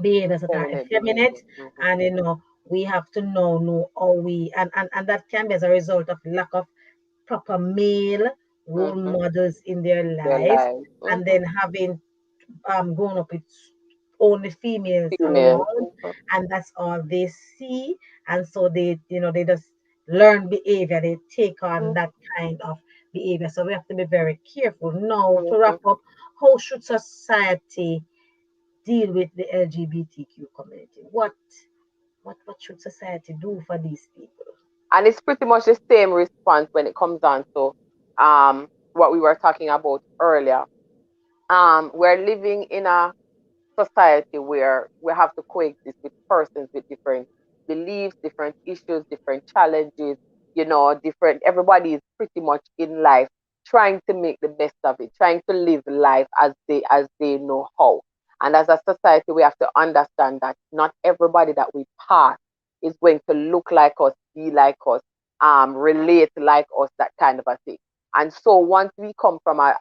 behaviors that are Feminine effeminate, behavior. Mm-hmm. and we have to know how we, and that can be as a result of lack of proper male role Mm-hmm. models in their Their life, lives. and Mm-hmm. then having grown up with only females Females. around, Mm-hmm. and that's all they see, and so they just learn behavior, they take on that kind of behavior. So we have to be very careful. Now, to Mm-hmm. wrap up, how should society deal with the LGBTQ community? What should society do for these people? And it's pretty much the same response when it comes down to what we were talking about earlier. We're living in a society where we have to coexist with persons with different beliefs, different issues, different challenges, different, everybody is pretty much in life trying to make the best of it, trying to live life as they know how. And as a society, we have to understand that not everybody that we pass is going to look like us, be like us, relate like us, that kind of a thing. And so once we come from a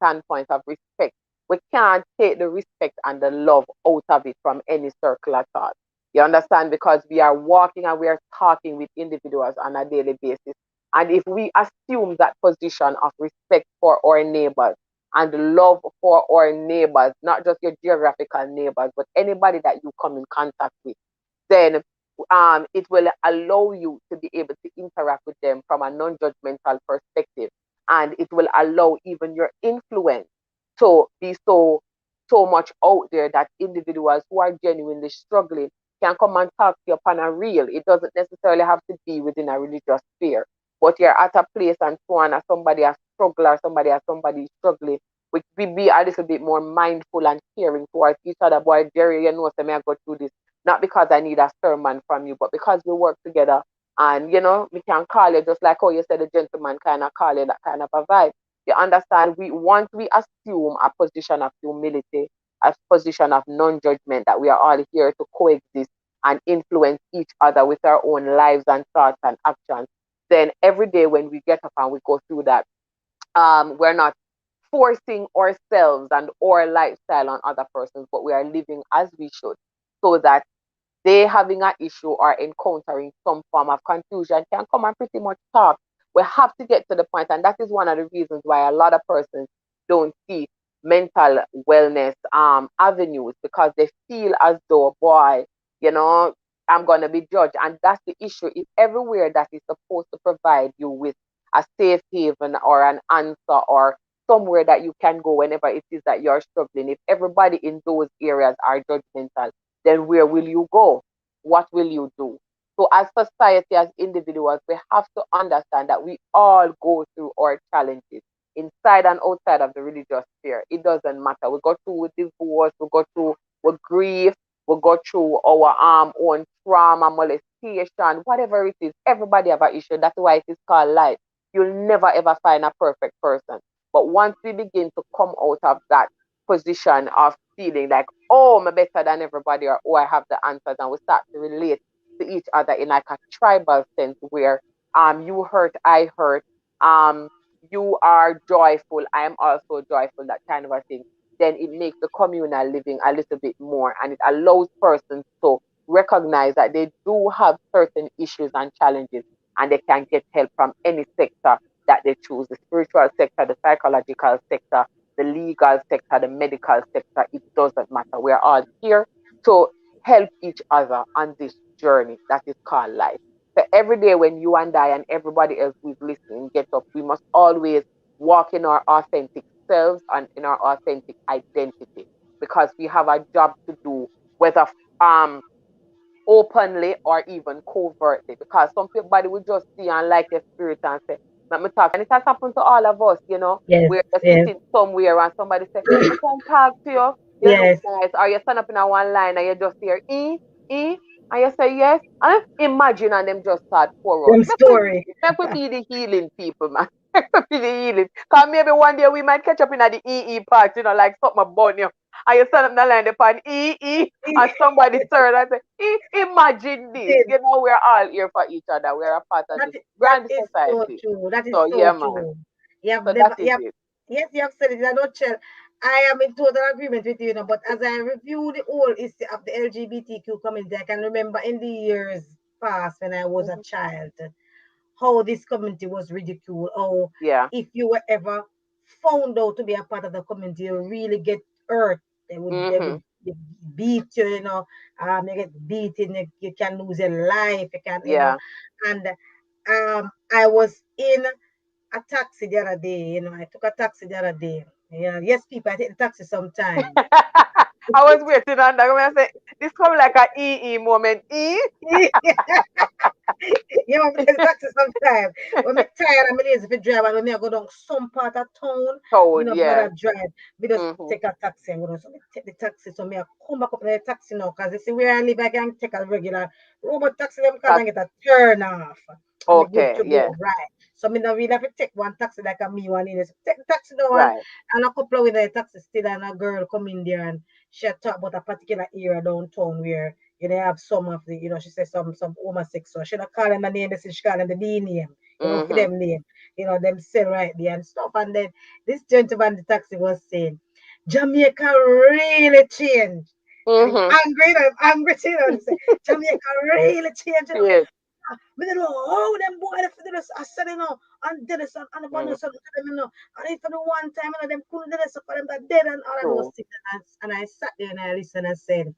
standpoint of respect, we can't take the respect and the love out of it from any circle at all. You understand? Because we are walking and we are talking with individuals on a daily basis. And if we assume that position of respect for our neighbors and love for our neighbors, not just your geographical neighbors, but anybody that you come in contact with, then it will allow you to be able to interact with them from a non-judgmental perspective, and it will allow even your influence to be so much out there that individuals who are genuinely struggling can come and talk to you upon a real. It doesn't necessarily have to be within a religious sphere, but you're at a place and so on, as somebody has struggled or somebody is struggling, we be a little bit more mindful and caring towards each other. Boy, Jerry, say me I go through this not because I need a sermon from you, but because we work together. And we can call you just like how you said, the gentleman kind of call you, that kind of a vibe. You understand? We once we assume a position of humility, a position of non-judgment, that we are all here to coexist and influence each other with our own lives and thoughts and actions, then every day when we get up and we go through that, we're not forcing ourselves and our lifestyle on other persons, but we are living as we should, so that they having an issue or encountering some form of confusion can come and pretty much talk. We have to get to the point, and that is one of the reasons why a lot of persons don't see mental wellness avenues, because they feel as though, boy, you know, I'm gonna be judged. And that's the issue. It's everywhere that is supposed to provide you with a safe haven or an answer or somewhere that you can go whenever it is that you're struggling. If everybody in those areas are judgmental, then where will you go? What will you do? So as society, as individuals, we have to understand that we all go through our challenges inside and outside of the religious sphere. It doesn't matter. We go through with divorce, we go through with grief, we go through our own trauma, molestation, whatever it is. Everybody have an issue. That's why it is called life. You'll never ever find a perfect person. But once we begin to come out of that position of feeling like, oh, I'm better than everybody, or oh, I have the answers, and we start to relate to each other in like a tribal sense where you hurt, I hurt, um you are joyful, I am also joyful, that kind of a thing, then it makes the communal living a little bit more, and it allows persons to recognize that they do have certain issues and challenges, and they can get help from any sector that they choose, the spiritual sector, the psychological sector, the legal sector, the medical sector. It doesn't matter. We're all here to help each other on this journey that is called life. So every day when you and I and everybody else who is listening get up, we must always walk in our authentic selves and in our authentic identity, because we have a job to do, whether um openly or even covertly, because some people will just see and like your spirit and say, let me talk. And it has happened to all of us, Yes, where you're yes, sitting somewhere and somebody say, I can talk to you, you look yes. nice, or you stand up in a one line and you just hear, e, and you say yes, and imagine, and them just start pour out. Them story. Make we be the healing people, man. Make we be the healing. Because maybe one day we might catch up in the EE part, like something about you. And you stand up in the line upon EE, and somebody turn and say, imagine this. We're all here for each other. We're a part of this That grand is so society. true. That is So so yeah, man. true. You have So that never, is it. yes, you have said it in a nutshell. I am in total agreement with you, but as I review the whole history of the LGBTQ community, I can remember in the years past when I was a Hmm. child, how this community was ridiculed. Or Yeah. if you were ever found out to be a part of the community, you really get hurt. They would Hmm. beat you, you get beaten, you can lose your life, you can, Yeah. and I was in a taxi the other day, I took a taxi the other day. Yeah, yes, people, I take the taxi sometime. I was waiting on that. When I say this come like a EE moment. I take the taxi sometime. When I'm tired, I'm lazy for drive, and when I go down some part of town, Told, yeah. bother drive. We just Hmm. take a taxi and go down. So we take the taxi. So me I come back up in the taxi now, because you see where I live, I can take a regular robot taxi, them can and get a turn off. And me good Okay, to yeah, go, right? So me not really have to take one taxi like a me one in this. Take the taxi down, right. and a couple of with the taxi still, and a girl come in there, and she had talk about a particular area downtown where have some of the, she said some homosexual. She not call them a name, she call them the B name, for Mhm, them name, them sell right there and stuff. And then this gentleman in the taxi was saying, Jamaica really changed. And he's mhm. angry, I'm angry, He say, Jamaica really changed. Yes. But they know, oh, them boy, if they just, I said, and did this, and the Mm, son to them, and if for the one time, them couldn't do this for them that dead and all of those true. things. And I sat there and I listened and said,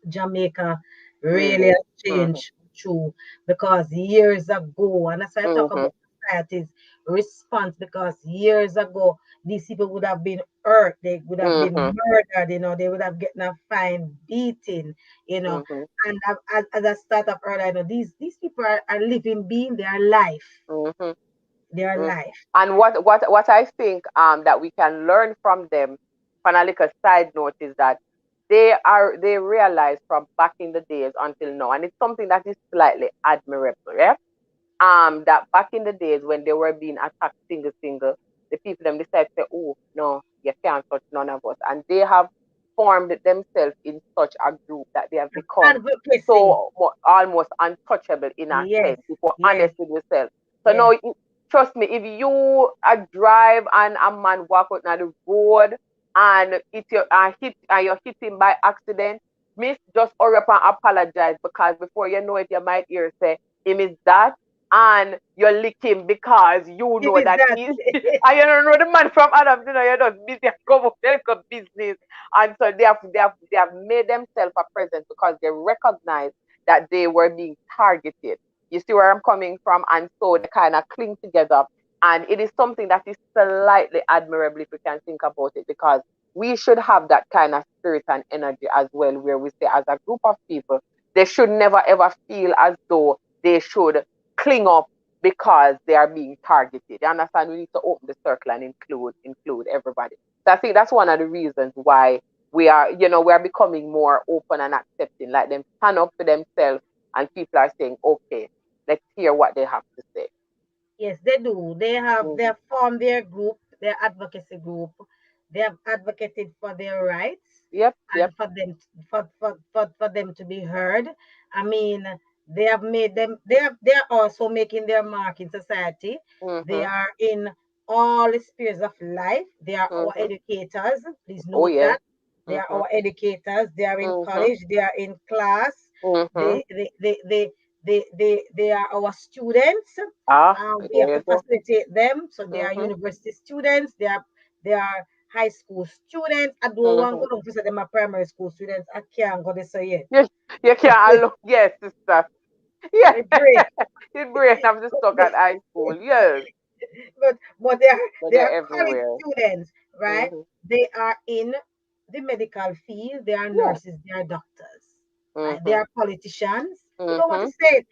Jamaica really Really. has Mhm, changed too, because years ago, and that's why I talk mhm, about society's response, because years ago these people would have been hurt, they would have been mhm, murdered, they would have gotten a fine beating, mhm, and as I start up earlier, these people are living being their life, mhm, their mhm. life. And what I think that we can learn from them, on a little side note, is that they realize from back in the days until now, and it's something that is slightly admirable, yeah. That back in the days when they were being attacked single, the people them decide to say, oh no, you can't touch none of us. And they have formed themselves in such a group that they have become Advocacy. so almost untouchable in a Yes, sense, if we're yes, honest with yourself. So now yes. trust me, if you drive and a man walk out on the road and you hit him by accident, miss, just hurry up and apologize, because before you know it, you might hear say him is that, and you lick him because you It know is that that. he's and you don't know the man from Adam, you're just busy come up there for business. And so they have made themselves a presence because they recognize that they were being targeted. You see where I'm coming from? And so they kind of cling together. And it is something that is slightly admirable if we can think about it, because we should have that kind of spirit and energy as well, where we say, as a group of people, they should never ever feel as though they should cling up because they are being targeted. You understand? We need to open the circle and include everybody. So I think that's one of the reasons why we are becoming more open and accepting. Like, them stand up for themselves, and people are saying, okay, let's hear what they have to say. Yes, they do. They Mm-hmm. have formed their group, their advocacy group. They have advocated for their rights Yep, yep. and for them to be heard. I mean, they have made them. They are also making their mark in society. They Mm-hmm. are in all spheres of life. They are our Mm-hmm. educators. Please Oh note yes. that they are Mm-hmm. our educators. They are in Mm-hmm. college. They are in class. Mm-hmm. They are our students. Ah, We there have you to go. facilitate them. So they are Mm-hmm. university students. They are high school students. I don't want Mm-hmm. to go to say them are primary school students. I can't go this yet. You, you can't look. Yes, sister. Yeah. My brain. Your brain have to stuck at high school. Yes. but they are But they they're are college everywhere. students, right? Mm-hmm. They are in the medical field. They are Yeah. nurses. They are doctors, right? They Mm-hmm. are politicians. We don't want to Mm-hmm. say it,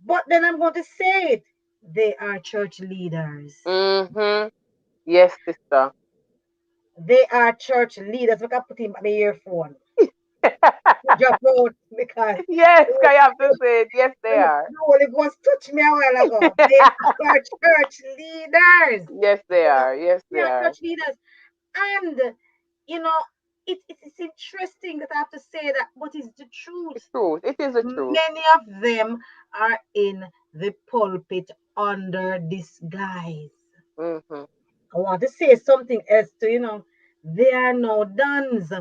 but then I'm going to say it. They are church leaders. Mm-hmm. Yes, sister. They are church leaders. We can put him on the earphone. Drop out because Yes, the I have to say it. Yes, they are. Holy Ghost touched me a while ago. They are church leaders. Yes, they are. Yes, They they are are. church leaders. And, you know, it's interesting that I have to say that, but it's the The truth. truth. It is the truth. Many of them are in the pulpit under disguise. Mm-hmm. I want to say something else to, they are no dons.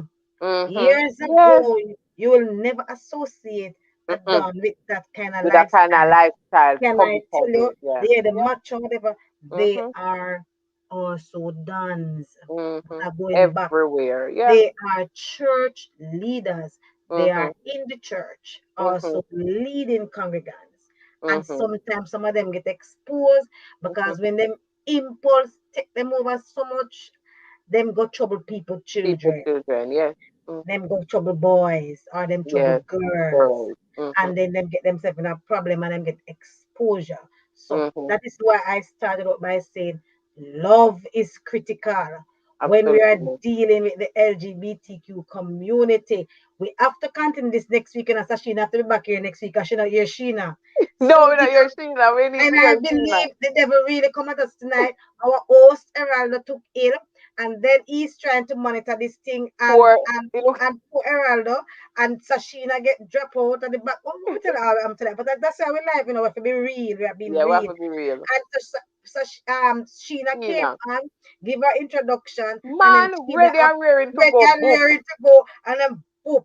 Mm-hmm. Years Yes. ago, you will never associate a Mm-mm. don with that kind of With that kind of lifestyle. lifestyle, Can I tell you, public. Yeah. they're the Yeah. macho, whatever, they Mm-hmm. are also dons Mm-hmm. that are going back. Everywhere. Yeah. They are church leaders. They Mm-hmm. are in the church, Mm-hmm. also leading congregants. And Mm-hmm. sometimes some of them get exposed Mm-hmm. because when them impulse take them over so much, them go trouble people, People, children. children. Yes. Mm-hmm. Them go trouble boys or them trouble Yes. girls. Girls. Mm-hmm. And then them get themselves in a problem and them get exposure. So Mm-hmm. that is why I started out by saying love is critical. When we are Absolutely. dealing with the LGBTQ community, we have to continue this next week, and Sheena have to be back here next week. I should not hear Sheena. No, So we're not your Sheena. We need and to I hear Sheena. believe the devil really come at us tonight. Our host Erraldo took ill, and then he's trying to monitor this thing, and Poor, and you know, and poor Erraldo and Sashina get dropped out at the back. Oh, let me tell you how I'm telling you, but that's how we live, we have to be real. We are being yeah, we have real. to be real. And so Sheena came Sheena. on, give her introduction, and then Man, Sheena ready and raring to ready go. and Boop. ready to go, and then boop,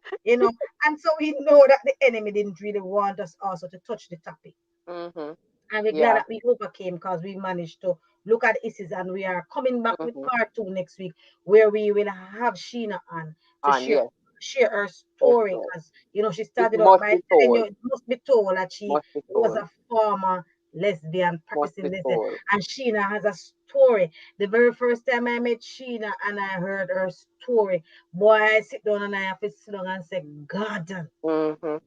And so we know that the enemy didn't really want us also to touch the topic. Mm-hmm. And we're glad Yeah. that we overcame because we managed to look at issues, and we are coming back with Mm-hmm. part two next week where we will have Sheena on to And yes, share her her story story. because she It started out must by be telling you told. it must be told that she Must be was told. a former lesbian, Must practicing be lesbian, told. and Sheena has a story. The very first time I met Sheena and I heard her story, boy, I sit down and I have to sit down and say, God, Mm-hmm.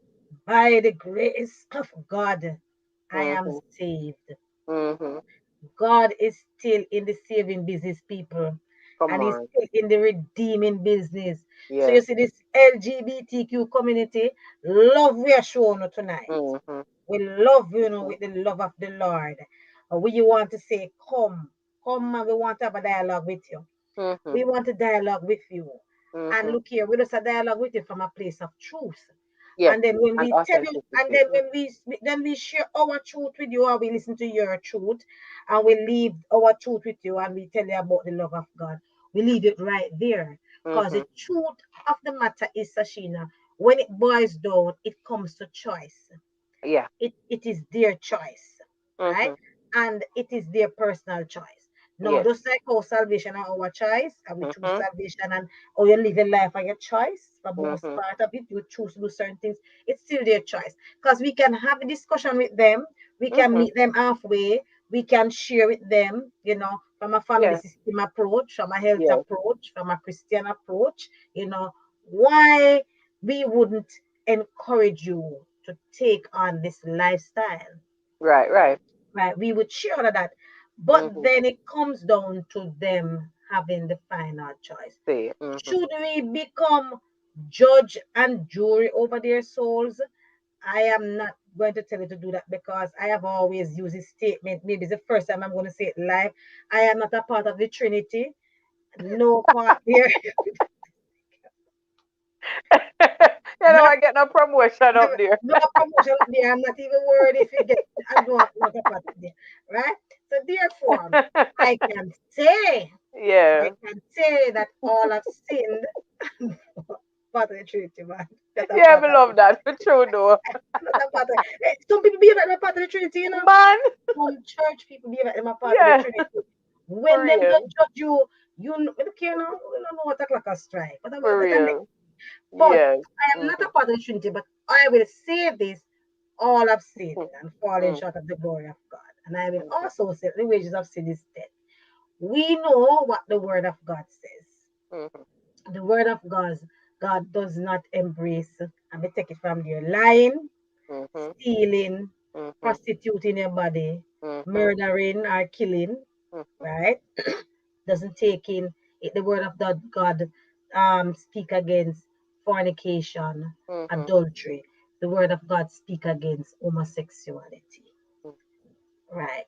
by the grace of God, I am Mm-hmm. saved. Mm-hmm. God is still in the saving business, people, Come and He's on. still in the redeeming business. So you Yes. see, this LGBTQ community, love we are showing you tonight. Mm-hmm. We love Mm-hmm. with the love of the Lord. We want to say, come, and we want to have a dialogue with you. Mm-hmm. We want to dialogue with you. And Mm-hmm. look here, we just a dialogue with you from a place of truth. Yes. And then when And we tell you, and authenticity. then when we share our truth with you, or we listen to your truth, and we leave our truth with you, and we tell you about the love of God. We leave it right there. Because Mm-hmm. the truth of the matter is, Sashina, when it boils down, it comes to choice. Yeah. It is their choice, right? Mm-hmm. And it is their personal choice. No, Yes. just like how salvation are our choice, and we choose Mm-hmm. salvation, and how you live your life are your choice. For most Mm-hmm. part of it, you choose to do certain things. It's still their choice. Because we can have a discussion with them, We can Mhm. meet them halfway. We can share with them, from a family Yeah. system approach, from a health Yeah. approach, from a Christian approach, why we wouldn't encourage you to take on this lifestyle, Right. Right. right? We would share all of that. But Mhm. then it comes down to them having the final choice. See. Mhm. Should we become judge and jury over their souls? I am not going to tell you to do that because I have always used this statement. Maybe it's the first time I'm going to say it live. I am not a part of the Trinity. No part there. I Not get no promotion no, up there. no promotion up there. I'm not even worried if you get. I don't not a part of there, right? So therefore, I can say, I Yeah. can say that all have sinned. Part of the Trinity, man. Not a Yeah, part we of love it. that. True though. Not a part of. Some people be like a part of the Trinity. Man. Some church people be like them a part of the Yeah. Trinity. For When them real. don't judge you, we don't care now. We don't know what a clock a strike. But For that a real. but Yes. I am not a Mhm. part of the Trinity, but I will say this, all have sinned Mhm. and fallen Mhm. short of the glory of God. And I will Mhm. also say the wages of sin is death. We know what the word of God says. Mhm. The word of God does not embrace, and we take it from there, lying, Mhm. stealing, Mhm. prostituting your body, Mhm. murdering or killing, Mhm. right? Doesn't take in the word of God speak against fornication, Mhm. adultery. The word of God speak against homosexuality, Mhm. right?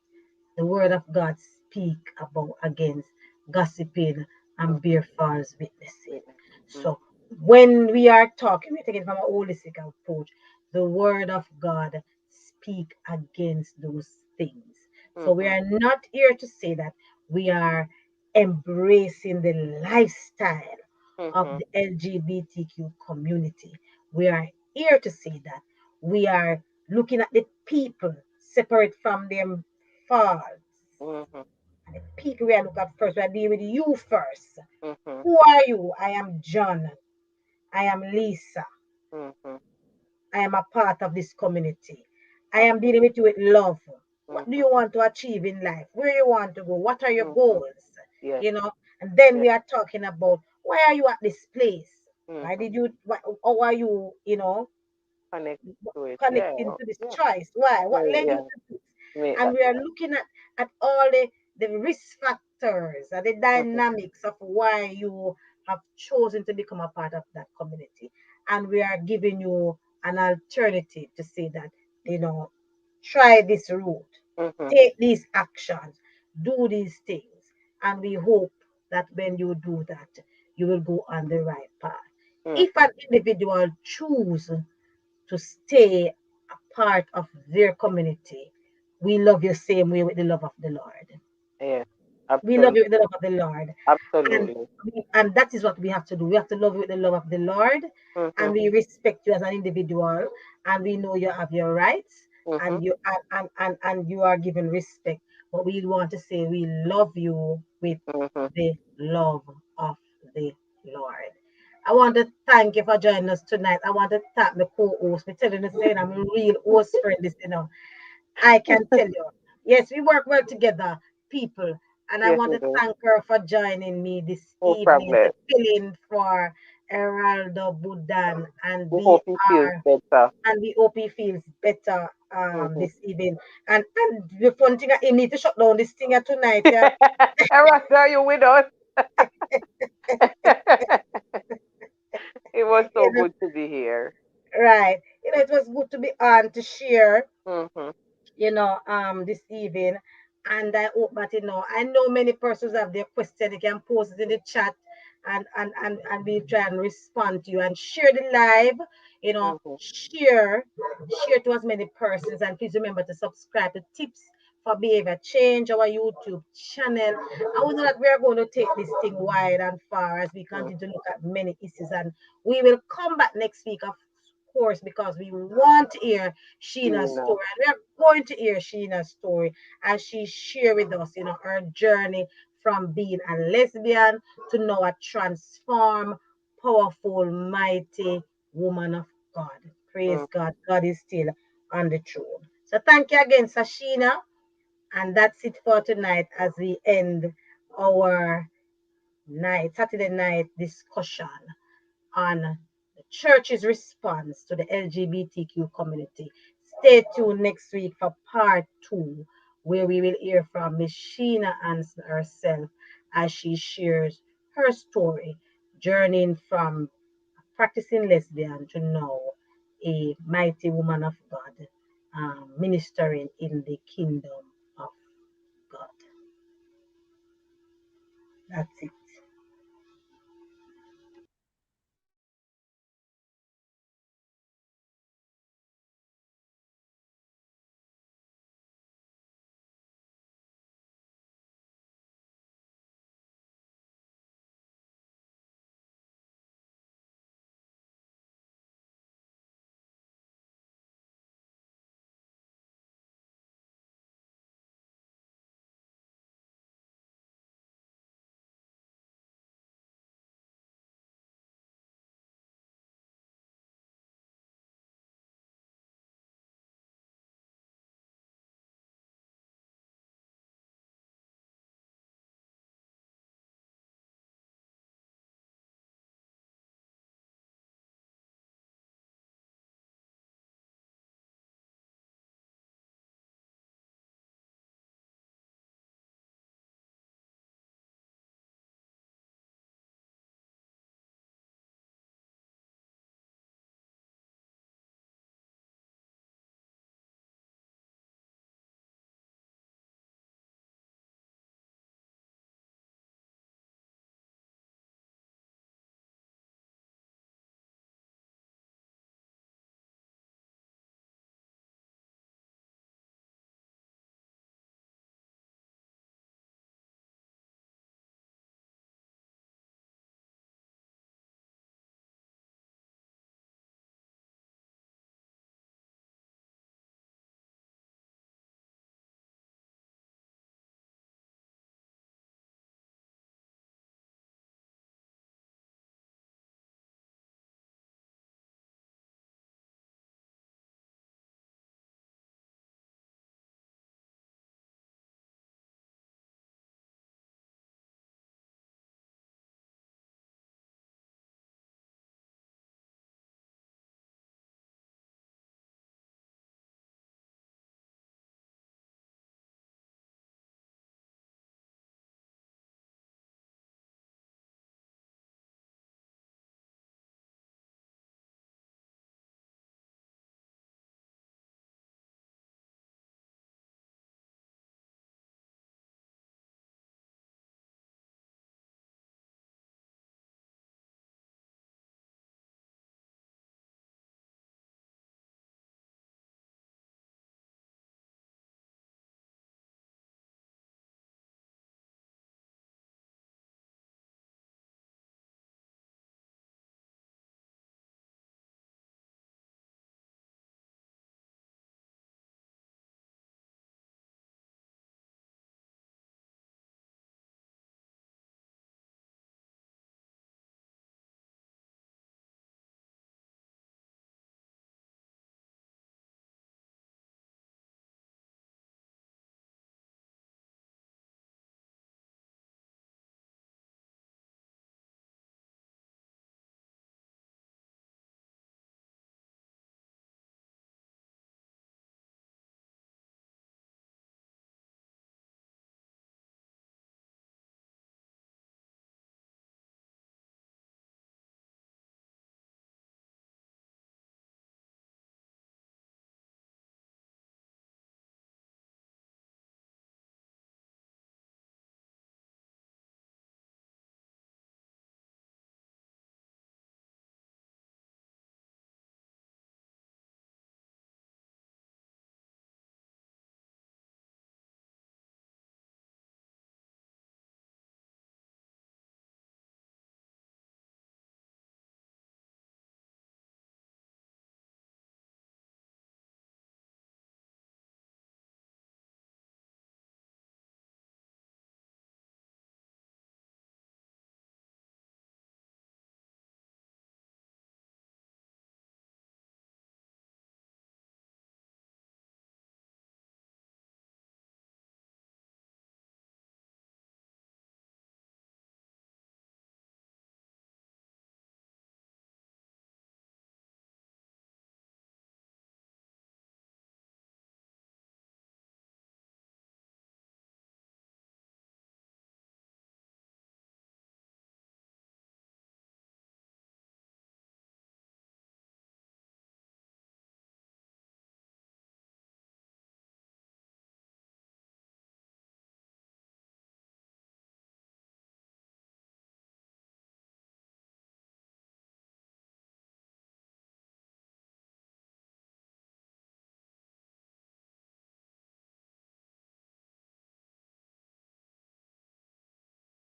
The word of God speak about against gossiping and Mhm. bear false witnessing. Witness. Mhm. So when we are talking, we're taking from a holistic approach. The word of God speak against those things. So we Mhm. are not here to say that we are embracing the lifestyle of Mhm. the LGBTQ community. We are here to say that we are looking at the people separate from them faults. Mhm. And the people we are looking at first, we are dealing with you first. Mhm. Who are you? I am John. I am Lisa. Mhm. I am a part of this community. I am dealing Absolutely. with you with love. What do Mhm. you want to achieve in life? Where you want to go? What are your Mhm. goals? Yes. You know, and then Yes. we are talking about why are you at this place? Why Mhm. did you? How are you? Connect to it. Yeah. Connecting to this Yeah. choice. Why? What Yeah. led you Yeah. to this? Make And that we are choice. looking at all the risk factors and the Mhm. dynamics of why you have chosen to become a part of that community. And we are giving you an alternative to say that, try this route, Mhm. take these actions, do these things. And we hope that when you do that, you will go on the right path. If Mhm. an individual choose to stay a part of their community, we love you same way with the love of the Lord. Yes. We love you Absolutely. with the love of the Lord. And Absolutely. and that is what we have to do. We have to love you with the love of the Lord, and Mhm. we respect you as an individual, and we know you have your rights, Mhm. and and you are given respect. But we want to say we love you with Mhm. the love of the Lord. I want to thank you for joining us tonight. I want to thank the co-host. We're telling you saying I'm a real host friend, I can tell you. Yes, we work well together, people. And I Yes, want we to do. thank her for joining me this No evening to problem. fill in for Erraldo Budan. We hope he feels better. We hope he feels better Mhm. this evening. And the fun thing, he need to shut down this thing tonight, yeah. Erroldo, are you with us? It was so You know, good to be here. right. It was good to be on to share Mhm. this evening. And I hope that, I know many persons have their question. They can post it in the chat and we try and respond to you and share the live, Mhm. share to as many persons. And please remember to subscribe to Tips for Behavior Change, our YouTube channel. I know that we are going to take this thing wide and far as we Mhm. continue to look at many issues. And we will come back next week, of course, because we want to hear Sheena's Sheena. story. And we are going to hear Sheena's story as she share with us, her journey from being a lesbian to now a transformed, powerful, mighty woman of God. Praise Mhm. God. God is still on the throne. So thank you again, Sheena. And that's it for tonight as we end our Saturday night discussion on the church's response to the LGBTQ community. Stay tuned next week for part 2, where we will hear from Miss Sheena Hanson herself as she shares her story, journeying from practicing lesbian to now a mighty woman of God, ministering in the kingdom of God. That's it.